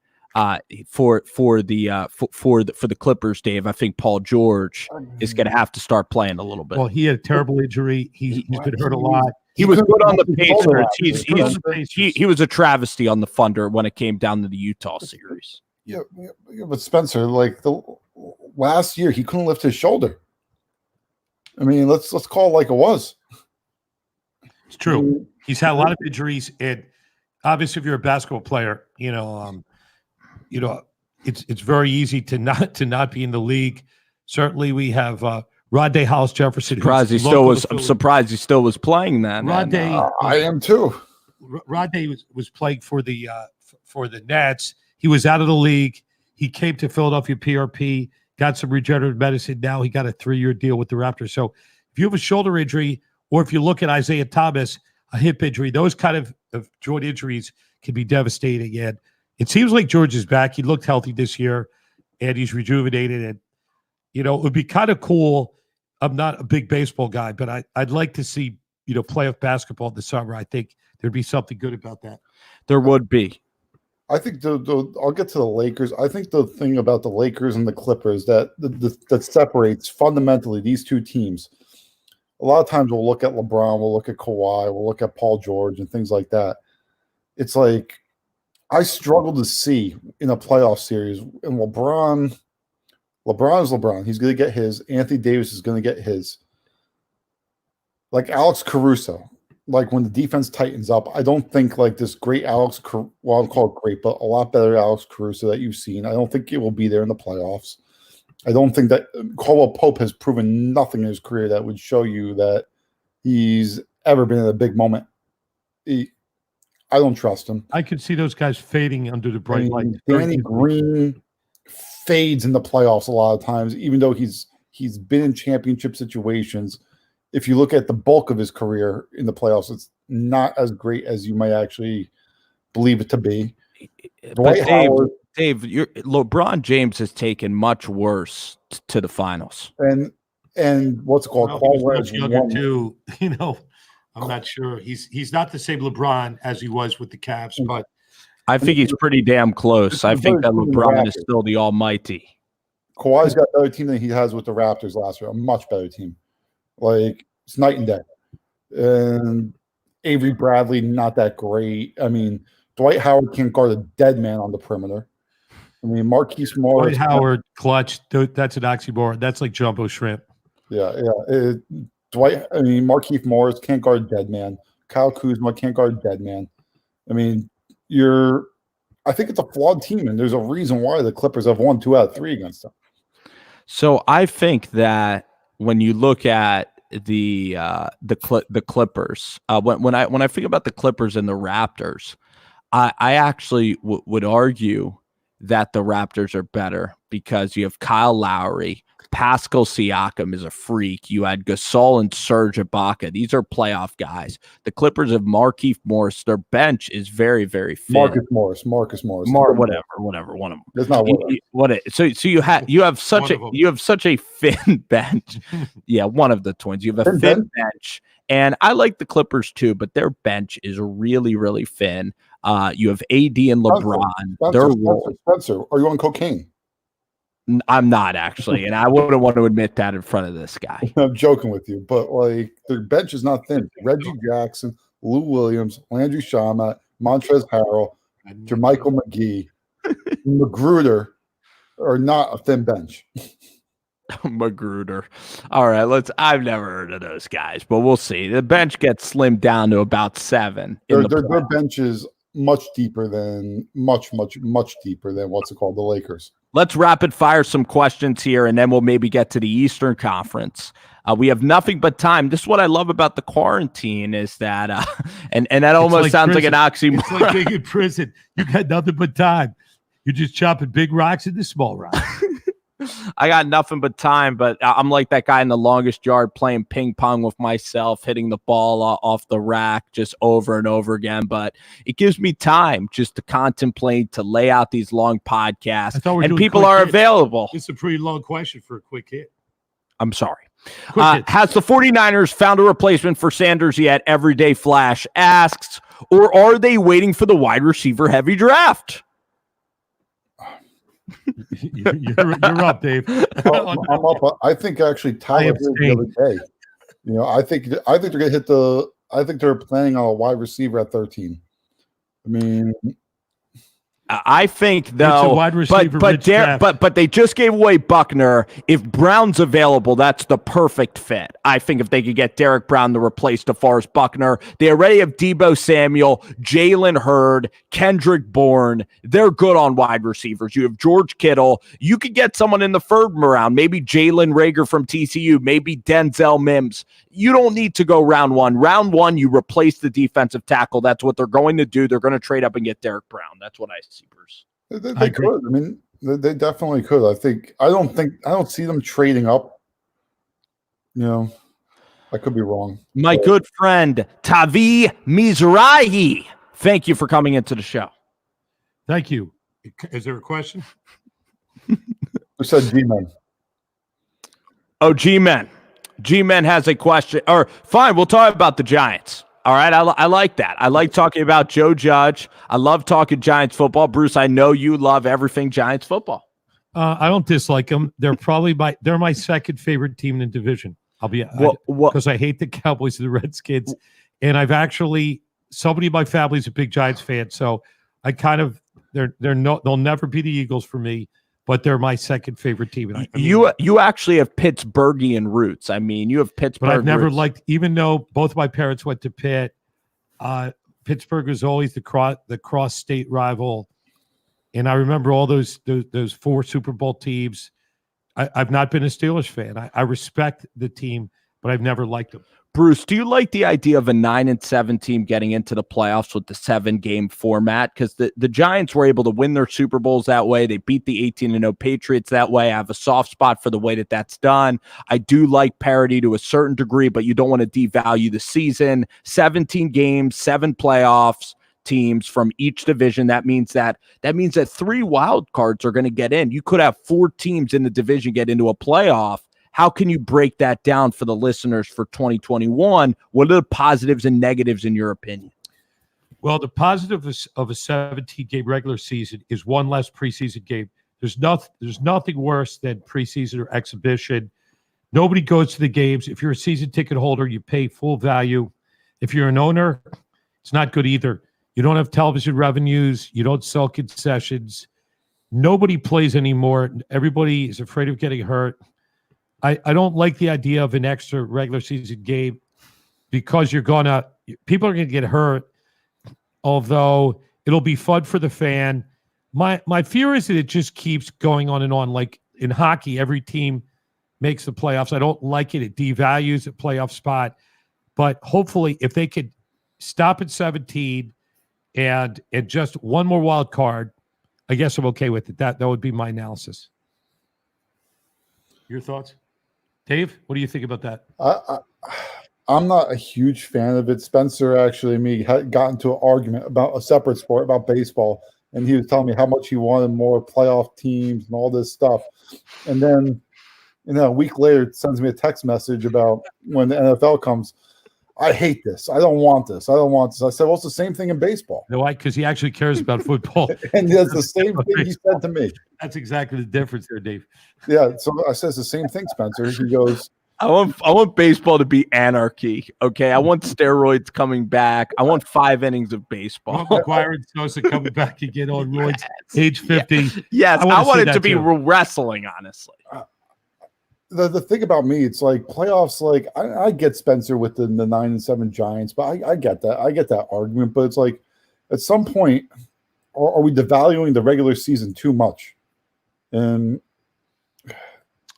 For the Clippers, Dave. I think Paul George is going to have to start playing a little bit. Well, he had a terrible injury. He's been hurt a lot. He was good on the Pacers. He was a travesty on the Thunder when it came down to the Utah series. Yeah, but Spencer, like the last year, he couldn't lift his shoulder. I mean, let's call it like it was. It's true. He's had a lot of injuries, and obviously, if you're a basketball player, it's very easy to not be in the league. Certainly, we have Rodney Hollis Jefferson. I'm surprised he still was playing that. I am too. Rodney was playing for the Nets. He was out of the league. He came to Philadelphia PRP, got some regenerative medicine. Now he got a 3-year deal with the Raptors. So if you have a shoulder injury, or if you look at Isaiah Thomas, a hip injury, those kind of joint injuries can be devastating. And it seems like George is back. He looked healthy this year, and he's rejuvenated. And, it would be kind of cool. I'm not a big baseball guy, but I'd like to see, playoff basketball this summer. I think there'd be something good about that. There would be. I think I'll get to the Lakers. I think the thing about the Lakers and the Clippers that separates fundamentally these two teams, a lot of times we'll look at LeBron, we'll look at Kawhi, we'll look at Paul George and things like that. It's like I struggle to see in a playoff series, and LeBron is LeBron. He's going to get his. Anthony Davis is going to get his. Like Alex Caruso, like when the defense tightens up, I don't think like this great I'll call it great, but a lot better Alex Caruso that you've seen. I don't think it will be there in the playoffs. I don't think that Caldwell Pope has proven nothing in his career that would show you that he's ever been in a big moment. I don't trust him. I could see those guys fading under the bright light. Danny Green fades in the playoffs a lot of times, even though he's been in championship situations. If you look at the bulk of his career in the playoffs, it's not as great as you might actually believe it to be. But Dave, LeBron James has taken much worse to the finals. And what's it called? Well, he was much younger too. I'm not sure. He's not the same LeBron as he was with the Cavs, but I think he's pretty damn close. I think that LeBron is still the almighty. Kawhi's got a better team than he has with the Raptors last year. A much better team. Like, it's night and day. And Avery Bradley, not that great. I mean, Dwight Howard can't guard a dead man on the perimeter. I mean, Marquise Morris. Dwight Howard, clutch. That's an oxymoron. That's like jumbo shrimp. Yeah. Marquise Morris can't guard a dead man. Kyle Kuzma can't guard a dead man. I mean, I think it's a flawed team, and there's a reason why the Clippers have won 2 out of 3 against them. So I think that when you look at the Clippers, when I think about the Clippers and the Raptors, I actually would argue that the Raptors are better because you have Kyle Lowry. Pascal Siakam is a freak. You had Gasol and Serge Ibaka. These are playoff guys. The Clippers have Markieff Morris. Their bench is very, very thin. Marcus Morris. Whatever. One of them. It's not So you have such a thin bench. Yeah, one of the twins. You have a thin bench, and I like the Clippers too, but their bench is really, really thin. You have AD and LeBron. Spencer, are you on cocaine? I'm not actually, and I wouldn't want to admit that in front of this guy. I'm joking with you, but like their bench is not thin. Reggie Jackson, Lou Williams, Landry Shamet, Montrezl Harrell, Jermichael McGee, Magruder are not a thin bench. Magruder. All right, I've never heard of those guys, but we'll see. The bench gets slimmed down to about 7. Their bench is much deeper than much deeper than what's it called, the Lakers. Let's rapid fire some questions here, and then we'll maybe get to the Eastern Conference. We have nothing but time. This is what I love about the quarantine is that, and that almost sounds like an oxymoron. It's like being in prison. You got nothing but time. You're just chopping big rocks into small rocks. I got nothing but time, but I'm like that guy in The Longest Yard playing ping pong with myself, hitting the ball off the rack just over and over again. But it gives me time just to contemplate, to lay out these long podcasts, and people are available. It's a pretty long question for a quick hit. I'm sorry. Has the 49ers found a replacement for Sanders yet? Everyday Flash asks, or are they waiting for the wide receiver heavy draft? You're up, Dave. I'm up. I think actually Tyler the other day. I think they're gonna hit the. I think they're planning on a wide receiver at 13. I mean, I think though, wide receiver but they just gave away Buckner. If Brown's available, that's the perfect fit. I think if they could get Derek Brown to replace DeForest Buckner, they already have Deebo Samuel, Jalen Hurd, Kendrick Bourne. They're good on wide receivers. You have George Kittle. You could get someone in the third round, maybe Jalen Reagor from TCU, maybe Denzel Mims. You don't need to go round one. Round one, you replace the defensive tackle. That's what they're going to do. They're going to trade up and get Derek Brown. That's what I see, Bruce. They could. I mean, they definitely could. I don't see them trading up. I could be wrong. My good friend Tavi Mizrahi, thank you for coming into the show. Thank you. Is there a question? Who said G-Men? Oh, G-Men. G-Men has a question. Or fine, we'll talk about the Giants. All right, I like that. I like talking about Joe Judge. I love talking Giants football. Bruce, I know you love everything Giants football. I don't dislike them. They're probably my second favorite team in the division. Because I hate the Cowboys and the Redskins, and somebody in my family is a big Giants fan, so I kind of they'll never be the Eagles for me. But they're my second favorite team. And you actually have Pittsburghian roots. I mean, you have Pittsburgh. But I've never roots. liked, even though both my parents went to Pitt, Pittsburgh was always the cross-state rival. And I remember all those 4 Super Bowl teams. I've not been a Steelers fan. I respect the team, but I've never liked them. Bruce, do you like the idea of a 9-7 team getting into the playoffs with the 7-game format? Because the Giants were able to win their Super Bowls that way. They beat the 18-0 Patriots that way. I have a soft spot for the way that that's done. I do like parity to a certain degree, but you don't want to devalue the season. 17 games, 7 playoffs teams from each division. That means that 3 wild cards are going to get in. You could have 4 teams in the division get into a playoff. How can you break that down for the listeners for 2021? What are the positives and negatives in your opinion? Well, the positive of a 17-game regular season is one less preseason game. There's nothing worse than preseason or exhibition. Nobody goes to the games. If you're a season ticket holder, you pay full value. If you're an owner, it's not good either. You don't have television revenues. You don't sell concessions. Nobody plays anymore. Everybody is afraid of getting hurt. I don't like the idea of an extra regular season game because people are going to get hurt, although it'll be fun for the fan. My fear is that it just keeps going on and on. Like in hockey, every team makes the playoffs. I don't like it. It devalues a playoff spot. But hopefully, if they could stop at 17 and just one more wild card, I guess I'm okay with it. That would be my analysis. Your thoughts? Dave, what do you think about that? I'm not a huge fan of it. Spencer actually and me got into an argument about a separate sport, about baseball, and he was telling me how much he wanted more playoff teams and all this stuff. And then, a week later, it sends me a text message about when the NFL comes. I hate this. I don't want this. I don't want this. I said, well, it's the same thing in baseball. No, because he actually cares about football. And that's the same thing he said to me. That's exactly the difference there, Dave. Yeah, so I said the same thing, Spencer. He goes, I want baseball to be anarchy. Okay, I want steroids coming back. I want 5 innings of baseball. McGuire and Sosa coming back again on roids, age 50. Yes, I want it to be wrestling, honestly. The thing about me, it's like playoffs. Like I get Spencer with the 9-7 Giants, but I get that. I get that argument, but it's like at some point, are we devaluing the regular season too much? And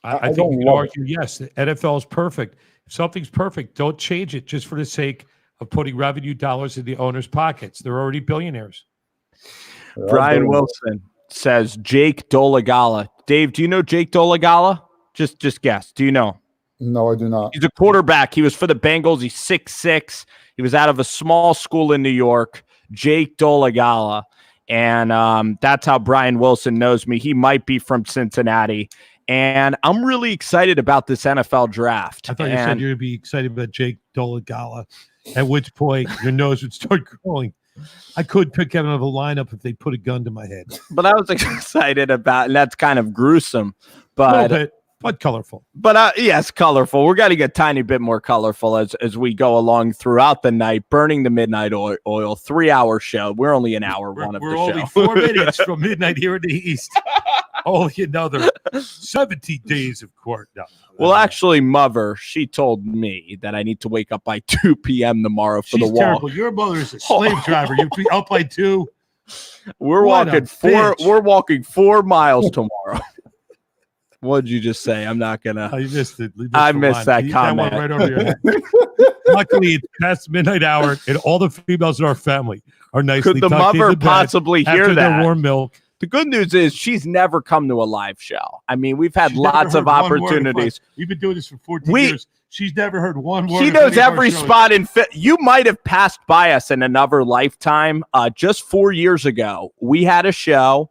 I think you can argue, yes, the NFL is perfect. If something's perfect, don't change it just for the sake of putting revenue dollars in the owners' pockets. They're already billionaires. Brian Wilson says Jake Dolegala. Dave, do you know Jake Dolegala? Just guess. Do you know? No, I do not. He's a quarterback. He was for the Bengals. He's 6'6". He was out of a small school in New York, Jake Dolegala. And that's how Brian Wilson knows me. He might be from Cincinnati. And I'm really excited about this NFL draft. I thought you said you would be excited about Jake Dolegala, at which point your nose would start growing. I could pick out of a lineup if they put a gun to my head. But I was excited about, and that's kind of gruesome. But colorful. But yes, colorful. We're going to get a tiny bit more colorful as we go along throughout the night. Burning the Midnight Oil, 3-hour show. We're only an hour one of the show. We're only 4 minutes from midnight here in the East. Only another 70 days of court. No. Well, actually, Mother, she told me that I need to wake up by 2 p.m. tomorrow for the walk. Terrible. Your mother is a slave driver. You'll be up by 2. We're walking 4 miles tomorrow. What did you just say? I'm not gonna. You missed it. I missed that comment. That one right over your head. Luckily, it's past midnight hour, and all the females in our family are nicely. Could the mother possibly hear that? Their warm milk. The good news is she's never come to a live show. I mean, we've had lots of opportunities. We've been doing this for 14 years. She's never heard one word. She knows every spot in fit. You might have passed by us in another lifetime. Just 4 years ago, we had a show.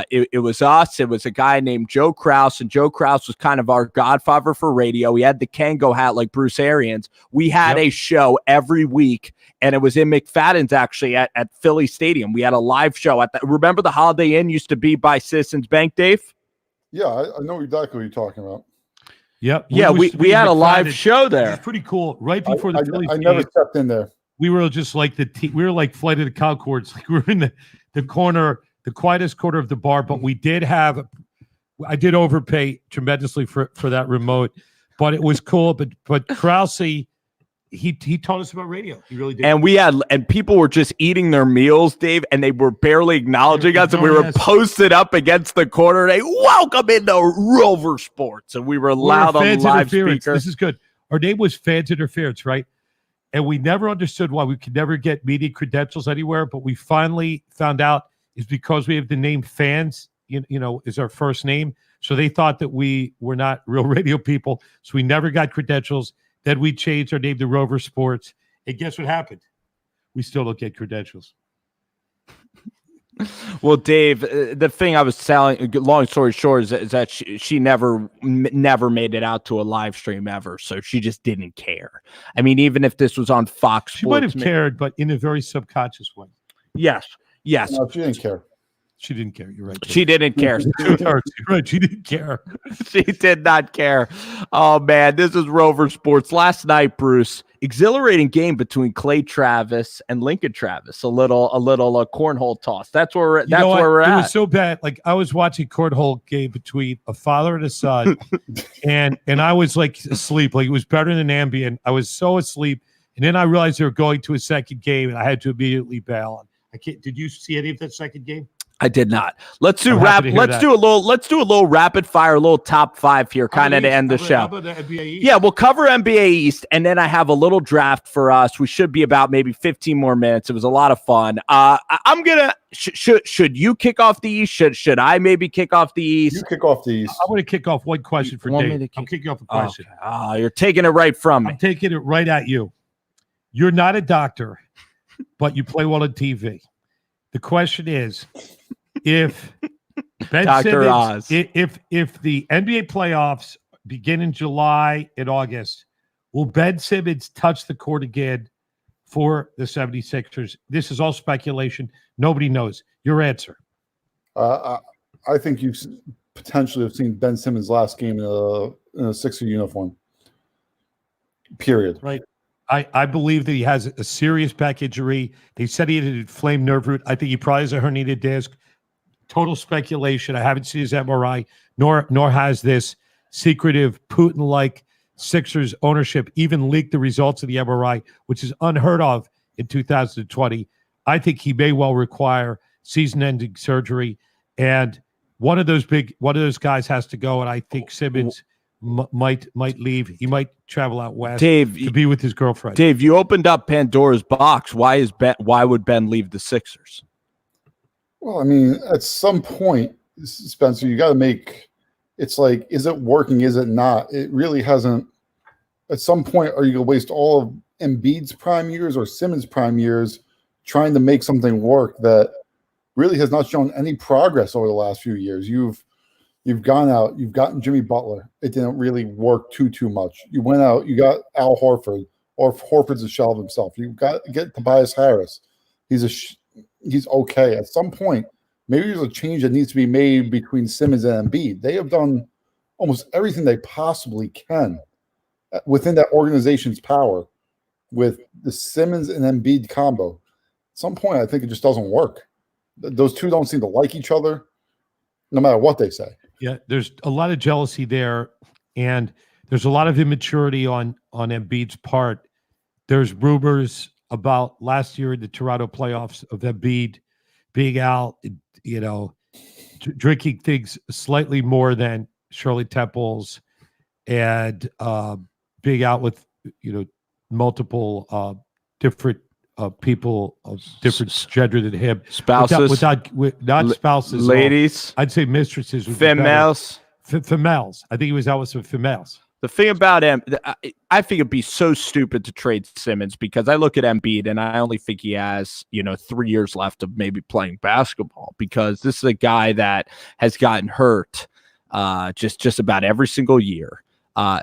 It was us. It was a guy named Joe Kraus, and Joe Kraus was kind of our godfather for radio. He had the Kango hat like Bruce Arians. We had a show every week, and it was in McFadden's actually at Philly Stadium. We had a live show at remember the Holiday Inn used to be by Citizens Bank, Dave? Yeah, I know exactly what you're talking about. Yep. Yeah, we had a live show there. It's pretty cool. Right before the Phillies game. I never stepped in there. We were just like we were like Flight of the Conchords. Like we were in the corner, the quietest corner of the bar, but I did overpay tremendously for that remote, but it was cool. But Krause, he taught us about radio. He really did. And people were just eating their meals, Dave, and they were barely acknowledging us, and we were posted up against the corner. They welcome into Rover Sports, and we were loud on the live speaker. This is good. our name was Fans Interference, right? And we never understood why we could never get media credentials anywhere, but we finally found out is because we have the name Fans, is our first name. So they thought that we were not real radio people, so we never got credentials. Then we changed our name to Rover Sports, and guess what happened? We still don't get credentials. Well, Dave, the thing I was telling, long story short, is that she never made it out to a live stream ever. So she just didn't care. I mean, even if this was on Fox She Sports, might have cared, but in a very subconscious way. Yes. No, she didn't care. She didn't care. You're right. She didn't care. You're right. She didn't care. She did not care. Oh, man, this is Rover Sports. Last night, Bruce, exhilarating game between Clay Travis and Lincoln Travis. A little cornhole toss. That's where we're at. It was so bad. Like, I was watching cornhole game between a father and a son, and I was like asleep. Like, it was better than Ambien. I was so asleep, and then I realized they were going to a second game, and I had to immediately bail. Did you see any of that second game? I did not. Let's do a little rapid fire, a little top five here, kind of to end the show. How about the NBA East? Yeah, we'll cover NBA East, and then I have a little draft for us. We should be about maybe 15 more minutes. It was a lot of fun. I'm gonna should you kick off the East? Should I maybe kick off the East? You kick off the East. I'm going to kick off one question for Dave. I'm kicking off a question. Okay. Oh, you're taking it right from me. I'm taking it right at you. You're not a doctor, but you play well on TV. The question is, if Ben Dr. Simmons, Oz. if the NBA playoffs begin in July and August, will Ben Simmons touch the court again for the 76ers? This is all speculation. Nobody knows. Your answer. I think you potentially have seen Ben Simmons' last game in a Sixer uniform. Period. Right. I believe that he has a serious back injury. They said he had an inflamed nerve root. I think he probably has a herniated disc. Total speculation. I haven't seen his MRI, nor has this secretive Putin-like Sixers ownership even leaked the results of the MRI, which is unheard of in 2020. I think he may well require season-ending surgery, and one of those guys has to go. And I think Simmons might leave. He might travel out west, Dave, to be with his girlfriend. Dave, you opened up Pandora's box. Why would Ben leave the Sixers? Well, I mean, at some point, Spencer, you got to make. It's like, is it working? Is it not? It really hasn't. At some point, are you going to waste all of Embiid's prime years or Simmons' prime years trying to make something work that really has not shown any progress over the last few years? You've gone out, you've gotten Jimmy Butler. It didn't really work too much. You went out, you got Al Horford, or Horford's a shell of himself. You got to get Tobias Harris. He's okay. At some point, maybe there's a change that needs to be made between Simmons and Embiid. They have done almost everything they possibly can within that organization's power with the Simmons and Embiid combo. At some point, I think it just doesn't work. Those two don't seem to like each other, no matter what they say. Yeah, there's a lot of jealousy there, and there's a lot of immaturity on Embiid's part. There's rumors about last year in the Toronto playoffs of Embiid being out, drinking things slightly more than Shirley Temples, and being out with multiple different people of different gender than him, spouses, not spouses, ladies. I'd say mistresses, females. Females. I think he was out with some females. The thing about him, I think it'd be so stupid to trade Simmons, because I look at Embiid and I only think he has 3 years left of maybe playing basketball, because this is a guy that has gotten hurt just about every single year.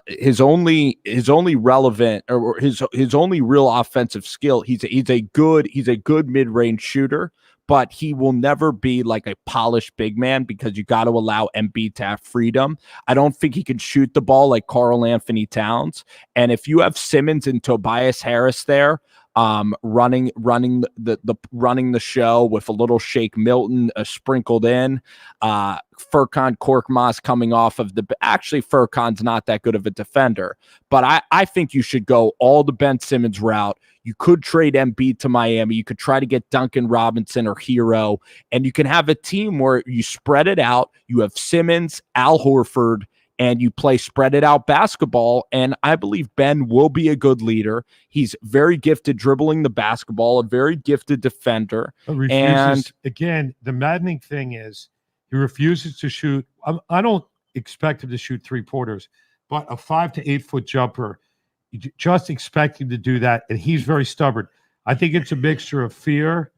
His only relevant, or his only real offensive skill, he's a good mid-range shooter, but he will never be like a polished big man, because you got to allow Embiid to have freedom. I don't think he can shoot the ball like Karl Anthony Towns. And if you have Simmons and Tobias Harris there, running the show with a little Shake Milton sprinkled in, Furkan Korkmaz coming off of actually Furkan's not that good of a defender, but I think you should go all the Ben Simmons route. You could trade Embiid to Miami. You could try to get Duncan Robinson or Hero, and you can have a team where you spread it out. You have Simmons, Al Horford, and you play spread it out basketball. And I believe Ben will be a good leader. He's very gifted dribbling the basketball, a very gifted defender. And again, the maddening thing is he refuses to shoot. I don't expect him to shoot 3-pointers, but a 5 to 8 foot jumper, you just expect him to do that. And he's very stubborn. I think it's a mixture of fear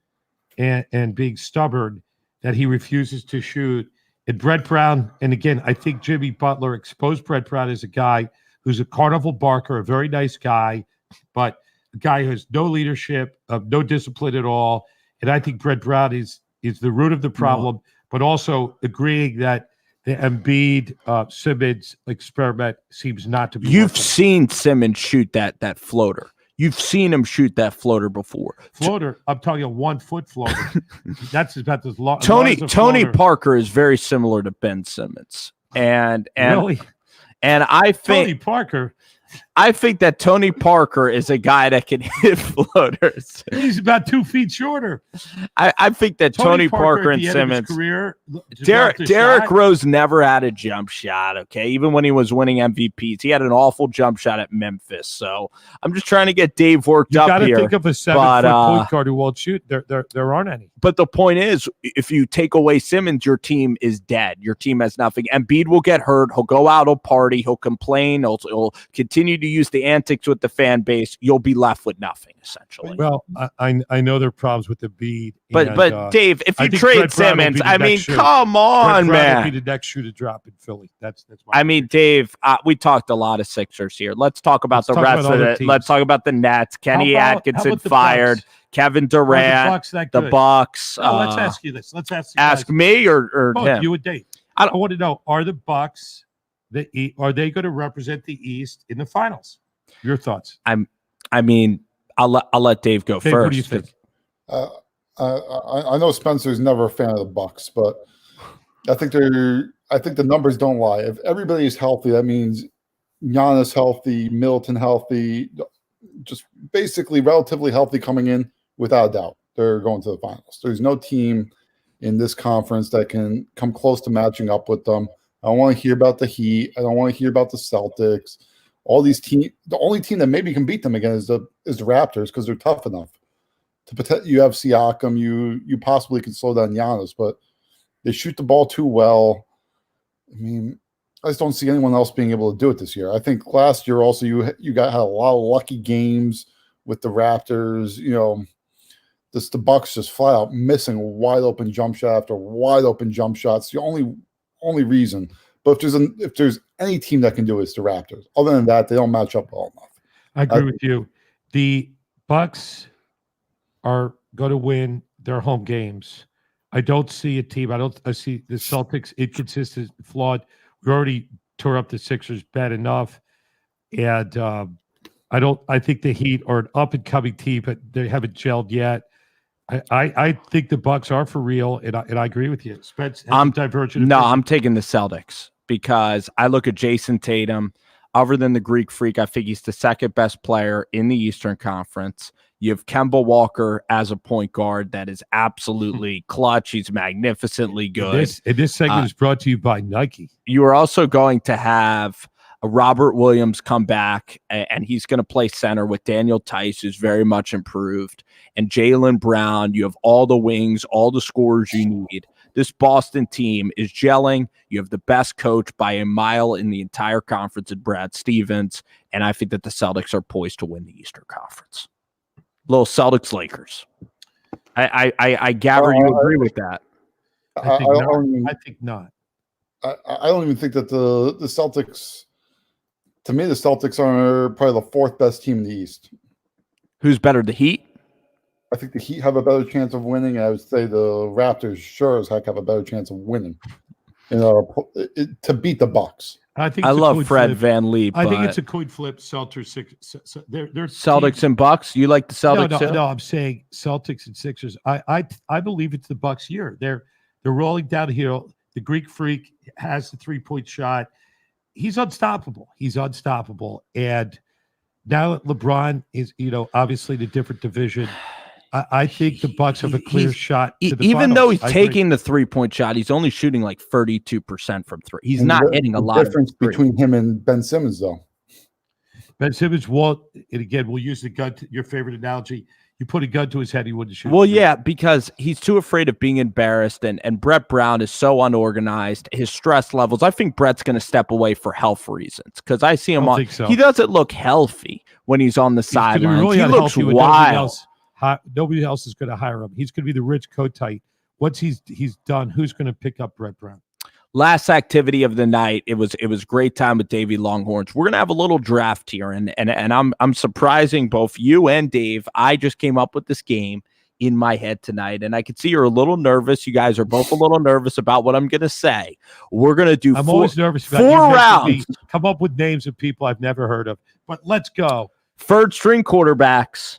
and being stubborn that he refuses to shoot. And Brett Brown, and again, I think Jimmy Butler exposed Brett Brown as a guy who's a carnival barker, a very nice guy, but a guy who has no leadership, no discipline at all. And I think Brett Brown is the root of the problem, but also agreeing that the Embiid Simmons experiment seems not to be You've working. seen Simmons shoot that floater. You've seen him shoot that floater before. Floater, I'm talking a 1 foot floater. That's about as long. Tony floater. Parker is very similar to Ben Simmons, and Really? and I think Tony Parker. I think that Tony Parker is a guy that can hit floaters. He's about 2 feet shorter. I think that Tony Parker at and the end of his Simmons. career, Derrick Rose never had a jump shot, okay? Even when he was winning MVPs, he had an awful jump shot at Memphis. So I'm just trying to get Dave worked You up got to here. think of a 7 foot point guard who won't shoot. There aren't any. But the point is, if you take away Simmons, your team is dead. Your team has nothing. Embiid will get hurt. He'll go out, he'll party, he'll complain, he'll continue to use the antics with the fan base. You'll be left with nothing, essentially. Well, I know there are problems with the beat. But Dave, if you trade Simmons, I mean, shoe. come on, man. Will be the next shoe to drop in Philly. That's I mean, Dave, we talked a lot of Sixers here. Let's talk about the rest of it. Let's talk about the Nets. Kenny Atkinson fired. Bucks? Kevin Durant. The Bucks. Let's ask you this. Ask me or him. You and Dave. I want to know: are the Bucks are they going to represent the East in the finals? Your thoughts? I mean, I'll let Dave go first. What do you think? I know Spencer's never a fan of the Bucks, but I think the numbers don't lie. If everybody is healthy, that means Giannis healthy, Middleton healthy, just basically relatively healthy coming in. Without a doubt, they're going to the finals. There's no team in this conference that can come close to matching up with them. I don't want to hear about the Heat. I don't want to hear about the Celtics. All these teams. The only team that maybe can beat them again is the Raptors because they're tough enough to protect. You have Siakam. You possibly can slow down Giannis, but they shoot the ball too well. I mean, I just don't see anyone else being able to do it this year. I think last year also you had a lot of lucky games with the Raptors. You know, the Bucks just flat out missing wide open jump shot after wide open jump shots. The only reason. But if there's any team that can do it, it's the Raptors. Other than that, they don't match up well enough. I agree with you. The Bucks are going to win their home games. I don't see a team. I see the Celtics inconsistent, flawed. We already tore up the Sixers bad enough, and I think the Heat are an up and coming team, but they haven't gelled yet. I think the Bucks are for real, and I agree with you. Spence, I'm divergent. No, I'm taking the Celtics because I look at Jason Tatum. Other than the Greek Freak, I think he's the second best player in the Eastern Conference. You have Kemba Walker as a point guard that is absolutely clutch. He's magnificently good. This segment is brought to you by Nike. You are also going to have Robert Williams come back, and he's going to play center with Daniel Tice, who's very much improved, and Jaylen Brown. You have all the wings, all the scorers you need. This Boston team is gelling. You have the best coach by a mile in the entire conference in Brad Stevens, and I think that the Celtics are poised to win the Eastern Conference. Little Celtics-Lakers. I gather you agree with that. I think not. I don't even think that the Celtics. To me, the Celtics are probably the fourth best team in the East. Who's better, the Heat? I think the Heat have a better chance of winning. I would say the Raptors sure as heck have a better chance of winning. To beat the Bucks. I love Fred VanVleet. I think it's a coin flip. Celtics, they're Celtics teams. and Bucks. You like the Celtics? No. I'm saying Celtics and Sixers. I believe it's the Bucks' year. They're rolling downhill. The Greek Freak has the 3-point shot. He's unstoppable. And now LeBron is, obviously in a different division. I think the Bucks have a clear shot. To the Even though he's finals. I agree. taking the 3-point shot, he's only shooting like 32% from three. He's And not the- hitting a the lot. difference between him and Ben Simmons, though. Ben Simmons won't, and again, we'll use the gun, your favorite analogy. You put a gun to his head, he wouldn't shoot. Well, yeah, because he's too afraid of being embarrassed, and Brett Brown is so unorganized. His stress levels, I think Brett's going to step away for health reasons because I see him don't on. think so. He doesn't look healthy when he's on the He's gonna be sidelines. really He looks unhealthy when wild. Nobody else is going to hire him. He's going to be the rich Kotite. Once he's done, who's going to pick up Brett Brown? Last activity of the night, it was great time with Davey Longhorns. We're gonna have a little draft here, and I'm surprising both you and Dave. I just came up with this game in my head tonight, and I can see you're a little nervous. You guys are both a little nervous about what I'm gonna say. We're gonna do. I'm always nervous about four you making rounds. me come up with names of people I've never heard of. But let's go. Third string quarterbacks.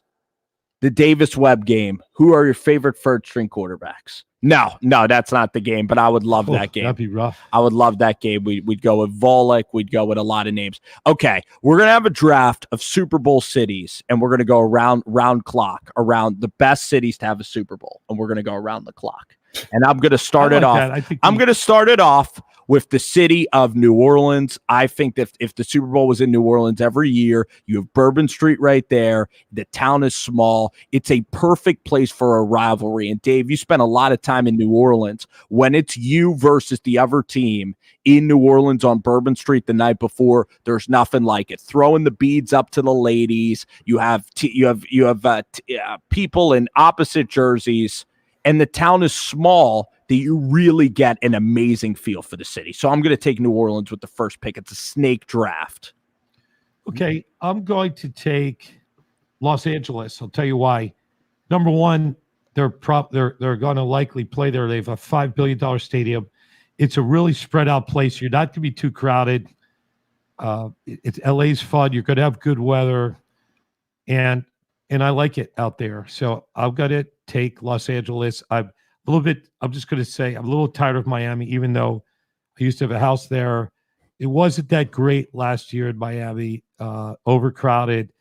The Davis Webb game. Who are your favorite third string quarterbacks? No, that's not the game, but I would love that game. That'd be rough. I would love that game. We'd go with Volek. We'd go with a lot of names. Okay, we're going to have a draft of Super Bowl cities, and we're going to go round clock around the best cities to have a Super Bowl, and we're going to go around the clock. And I'm going to start it off. I'm going to start it off with the city of New Orleans. I think that if the Super Bowl was in New Orleans every year, you have Bourbon Street right there. The town is small. It's a perfect place for a rivalry. And Dave, you spent a lot of time in New Orleans. When it's you versus the other team in New Orleans on Bourbon Street the night before, there's nothing like it. Throwing the beads up to the ladies. You have people in opposite jerseys, and the town is small, that you really get an amazing feel for the city. So I'm going to take New Orleans with the first pick. It's a snake draft. Okay, I'm going to take Los Angeles. I'll tell you why. Number one, they're going to likely play there. They have a $5 billion stadium. It's a really spread out place. You're not going to be too crowded. It's LA's fun. You're going to have good weather, and I like it out there. So I'm going to take Los Angeles. I'm just going to say I'm a little tired of Miami, even though I used to have a house there. It wasn't that great last year in Miami, overcrowded.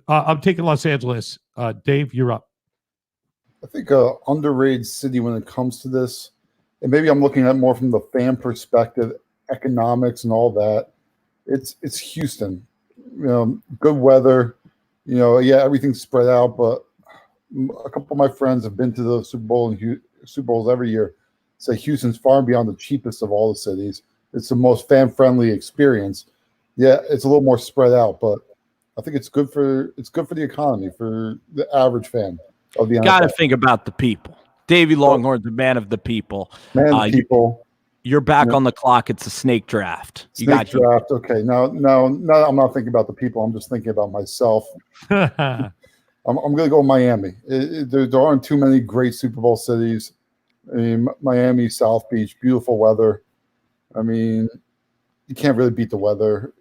I'm taking Los Angeles. Dave, you're up. I think a underrated city when it comes to this, and maybe I'm looking at more from the fan perspective, economics and all that. It's Houston. Good weather. Everything's spread out, but a couple of my friends have been to the Super Bowl and Super Bowls every year. Say Houston's far and beyond the cheapest of all the cities. It's the most fan-friendly experience. Yeah, it's a little more spread out, but I think it's good for the economy for the average fan of the NFL. Got to think about the people. Davey Longhorn's a man of the people. Man of the people. You're back on the clock. It's a snake draft. Snake draft. Okay, now I'm not thinking about the people. I'm just thinking about myself. I'm going to go Miami. There aren't too many great Super Bowl cities. I mean, Miami, South Beach, beautiful weather. I mean, you can't really beat the weather.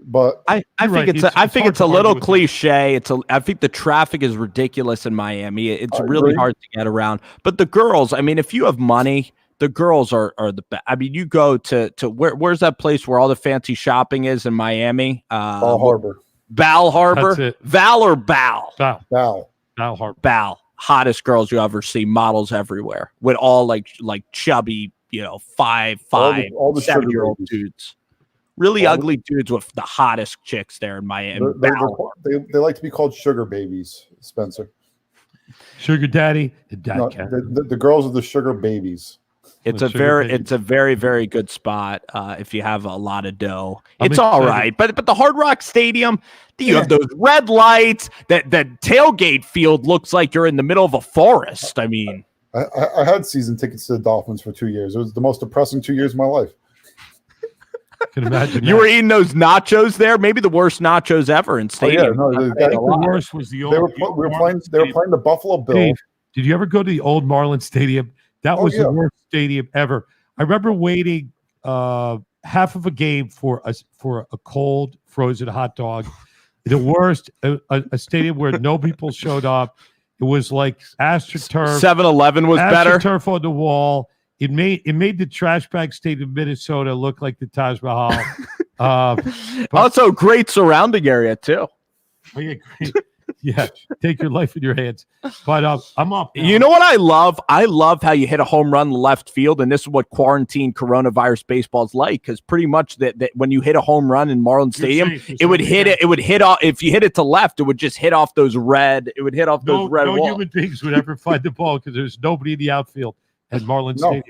But I think it's a little cliche. I think the traffic is ridiculous in Miami. It's really hard to get around. But the girls, I mean, if you have money, the girls are the best. I mean, you go to where's that place where all the fancy shopping is in Miami? Bal Harbor. Bal Harbor? That's it. Val or Bal? Bal Harbor. Bal. Hottest girls you ever see, models everywhere with all like chubby, 5'5", 7-year-old dudes. Really ugly dudes with the hottest chicks there in Miami. They like to be called sugar babies, Spencer. Sugar daddy and dad cat. The girls are the sugar babies. It's a very, very good spot if you have a lot of dough. It's all right, but the Hard Rock Stadium, you have those red lights. That tailgate field looks like you're in the middle of a forest. I mean, I had season tickets to the Dolphins for 2 years. It was the most depressing 2 years of my life. I can imagine. You were eating those nachos there, maybe the worst nachos ever in stadium. The worst was the old. They were playing the Buffalo Bills. Dave, did you ever go to the old Marlins Stadium? That was the worst stadium ever. I remember waiting half of a game for a cold frozen hot dog. The worst, a stadium where no people showed up. It was like AstroTurf. 7-Eleven was better. AstroTurf on the wall. It made the trash bag state of Minnesota look like the Taj Mahal. Also, great surrounding area too. Oh, yeah, great. Yeah, take your life in your hands. But I'm up. Now. You know what I love? I love how you hit a home run left field, and this is what quarantine coronavirus baseball is like. Because pretty much that when you hit a home run in Marlins Stadium, it would hit it. It would hit off. If you hit it to left, it would just hit off those red. It would hit off those red. No human beings would ever find the ball because there's nobody in the outfield at Marlins Stadium.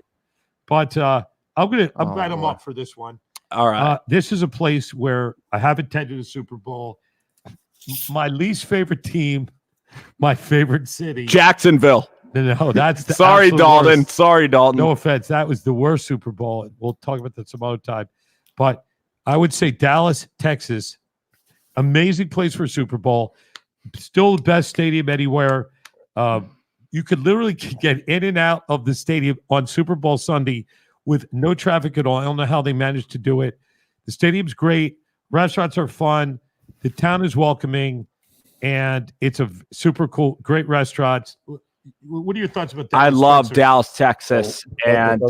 But I'm glad I'm up for this one. All right. This is a place where I have attended a Super Bowl. My least favorite team, my favorite city, Jacksonville. No, that's the Sorry, Dalton. Worst. Sorry, Dalton. No offense. That was the worst Super Bowl. We'll talk about that some other time. But I would say Dallas, Texas, amazing place for a Super Bowl. Still the best stadium anywhere. You could literally get in and out of the stadium on Super Bowl Sunday with no traffic at all. I don't know how they managed to do it. The stadium's great. Restaurants are fun. The town is welcoming, and it's a super cool, great restaurants. What are your thoughts about that? I love Dallas, Texas, and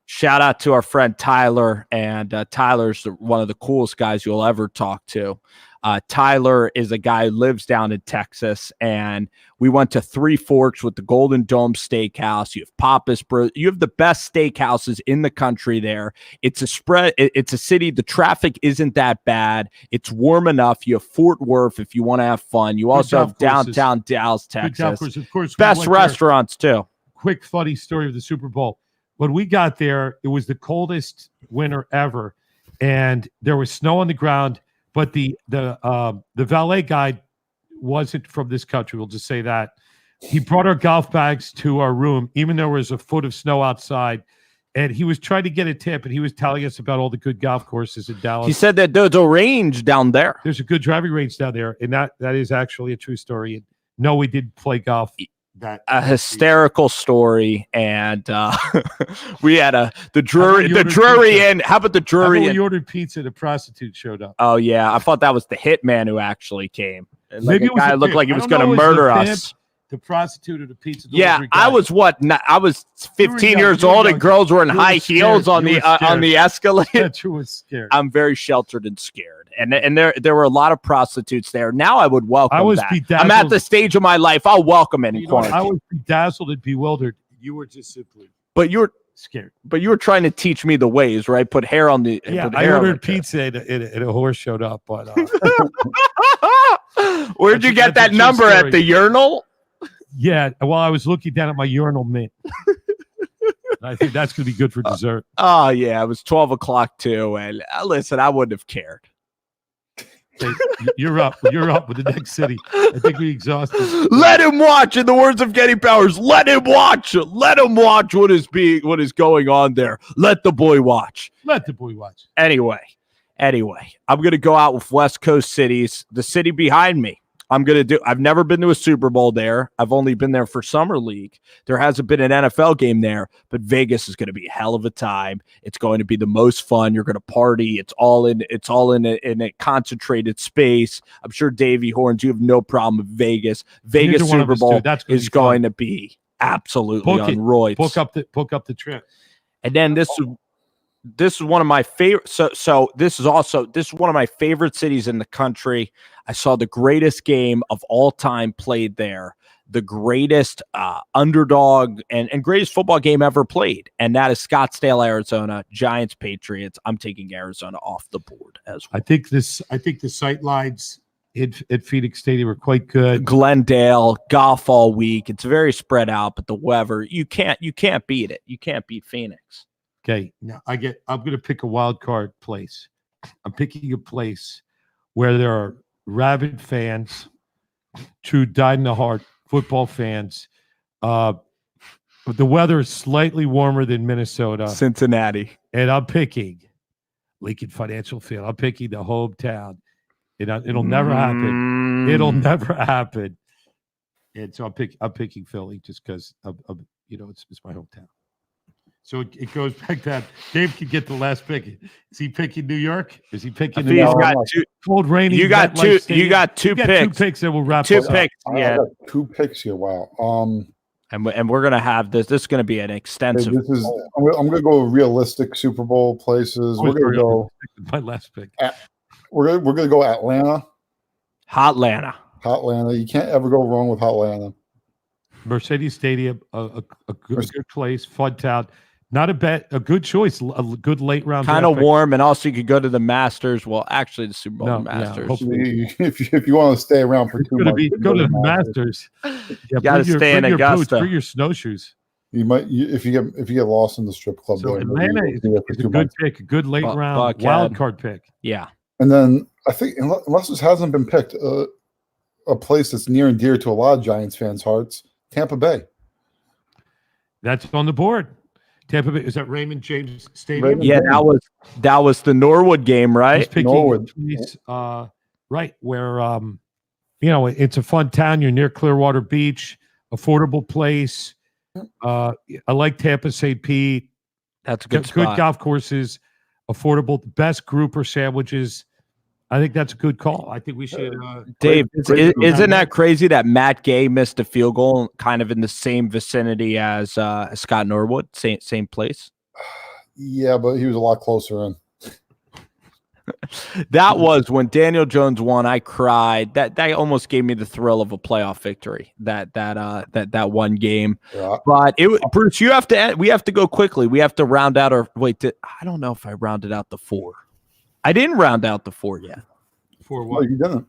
shout out to our friend Tyler. And Tyler's one of the coolest guys you'll ever talk to. Tyler is a guy who lives down in Texas, and we went to Three Forks with the Golden Dome Steakhouse. You have Pappas Bros. You have the best steakhouses in the country there. It's a spread. It's a city. The traffic isn't that bad. It's warm enough. You have Fort Worth if you want to have fun. You also have downtown Dallas, Texas. Of course, best restaurants too. Quick funny story of the Super Bowl. When we got there, it was the coldest winter ever, and there was snow on the ground. But the valet guy wasn't from this country. We'll just say that. He brought our golf bags to our room, even though there was a foot of snow outside. And he was trying to get a tip, and he was telling us about all the good golf courses in Dallas. He said that there's a range down there. There's a good driving range down there, and that is actually a true story. And no, we did play golf. A hysterical story, and we had the Drury Inn. How about the Drury Inn? We ordered pizza, and a prostitute showed up. Oh yeah, I thought that was the hitman who actually came. Like maybe a guy looked like he was going to murder us. The prostitute or the pizza. Yeah, I was 15 years old, and girls were in high heels on the escalator. You was scared. I'm very sheltered and scared, and there were a lot of prostitutes there. Now I would welcome that. I'm at the stage of my life. I'll welcome any quarantine. I was bedazzled and bewildered. You were just simply. But you were scared. But you were trying to teach me the ways, right? Put hair on the. Yeah, I ordered pizza, and a horse showed up. But where'd you get that number at the urinal? Yeah, well, I was looking down at my urinal mint. I think that's going to be good for dessert. Oh, yeah, it was 12 o'clock too. And listen, I wouldn't have cared. Hey, you're up with the next city. I think we exhausted. Let him watch, in the words of Getty Powers. Let him watch. Let him watch what is going on there. Let the boy watch. Let the boy watch. Anyway, I'm going to go out with West Coast cities. The city behind me. I've never been to a Super Bowl there. I've only been there for Summer League. There hasn't been an NFL game there, but Vegas is going to be a hell of a time. It's going to be the most fun. You're going to party. It's all in a concentrated space. I'm sure Davey Horns, you have no problem with Vegas. Vegas Super Bowl is going to be absolutely on roids. Book up the trip. And then this is one of my favorite. So this is one of my favorite cities in the country. I saw the greatest game of all time played there, the greatest underdog and greatest football game ever played, and that is Scottsdale, Arizona, Giants, Patriots. I'm taking Arizona off the board as well. I think the sight lines at Phoenix Stadium are quite good. Glendale, golf all week. It's very spread out, but the weather, you can't beat it. You can't beat Phoenix. Okay, now I'm going to pick a wild card place. I'm picking a place where there are rabid fans, true dyed-in-the-heart football fans. But the weather is slightly warmer than Minnesota. Cincinnati. And I'm picking Lincoln Financial Field. I'm picking the hometown. It'll never happen. It'll never happen. And so I'm picking Philly just because it's my hometown. So it goes back to Dave can get the last pick. Is he picking New York? Is he picking New York? Cold, rainy. You got two. You got two picks. 2 picks that will wrap two us picks. up. Yeah, I got 2 picks here. Wow. And we're gonna have this. This is gonna be an extensive. I'm gonna go with realistic Super Bowl places. We're gonna go my last pick. We're gonna go Atlanta. Hotlanta. Hotlanta. You can't ever go wrong with Hotlanta. Mercedes Stadium, a good place, fun town. Not a good choice, a good late round. Kind of warm, and also you could go to the Masters. Well, actually, the Super Bowl Masters. Hopefully. If you want to stay around for 2 months, go to the Masters. You got to stay in Augusta. Bring your snowshoes. You might if you get lost in the strip club. So there, Atlanta is a good pick, a good late round wild card pick. Yeah, and then I think unless this hasn't been picked, a place that's near and dear to a lot of Giants fans' hearts, Tampa Bay. That's on the board. Tampa Bay, is that Raymond James Stadium? Yeah, that was the Norwood game, right? Norwood, right where it's a fun town. You're near Clearwater Beach, affordable place. I like Tampa St. Pete. That's a good spot. Good golf courses, affordable, best grouper sandwiches. I think that's a good call. I think we should. Dave, isn't that crazy that Matt Gay missed a field goal kind of in the same vicinity as Scott Norwood, same place? Yeah, but he was a lot closer in. That was when Daniel Jones won. I cried. That almost gave me the thrill of a playoff victory. That one game. Yeah. But Bruce, we have to go quickly. We have to round out our. I don't know if I rounded out the 4. I didn't round out the 4 yet. 4 what? No, you didn't.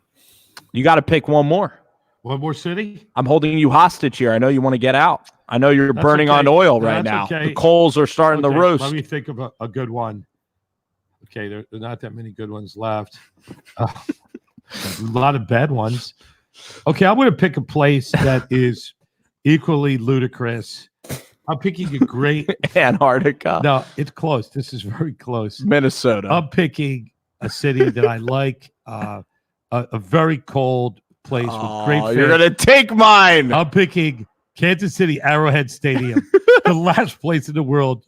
You got to pick one more. One more city? I'm holding you hostage here. I know you want to get out. I know you're burning on oil right now. Okay. The coals are starting to roast. Let me think of a good one. Okay, there are not that many good ones left. A lot of bad ones. Okay, I'm going to pick a place that is equally ludicrous. I'm picking a great Antarctica. No, it's close. This is very close. Minnesota. I'm picking a city that I like. A very cold place with great fans. You're gonna take mine. I'm picking Kansas City Arrowhead Stadium, the last place in the world.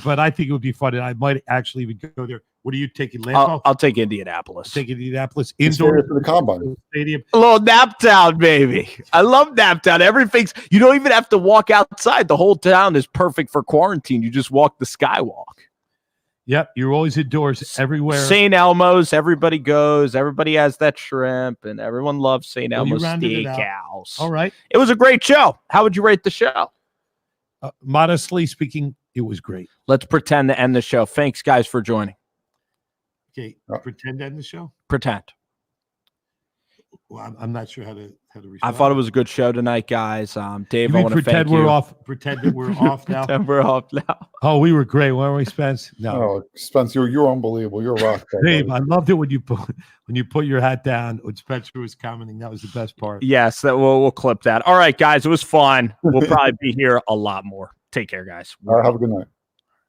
But I think it would be fun, and I might actually even go there. What are you taking, Lambeau? I'll take Indianapolis. Take Indianapolis indoor for the combine stadium. A little nap town, baby. I love nap town. Everything's you don't even have to walk outside. The whole town is perfect for quarantine. You just walk the skywalk. Yep, you're always indoors everywhere. St. Elmo's, everybody goes. Everybody has that shrimp, and everyone loves St. Elmo's steakhouse. All right. It was a great show. How would you rate the show? Modestly speaking, it was great. Let's pretend to end the show. Thanks, guys, for joining. Okay, pretend to end the show? Pretend. Well, I'm not sure how to respond. I thought it was a good show tonight, guys. Dave, I want to thank you. Pretend that we're off now. Pretend we're off now. Oh, we were great, weren't we, Spence? No, Spence, you're unbelievable. You're a rock star. Dave, I loved it when you put your hat down when Spencer was commenting. That was the best part. Yes, we'll clip that. All right, guys, it was fun. We'll probably be here a lot more. Take care, guys. All right, have a good night.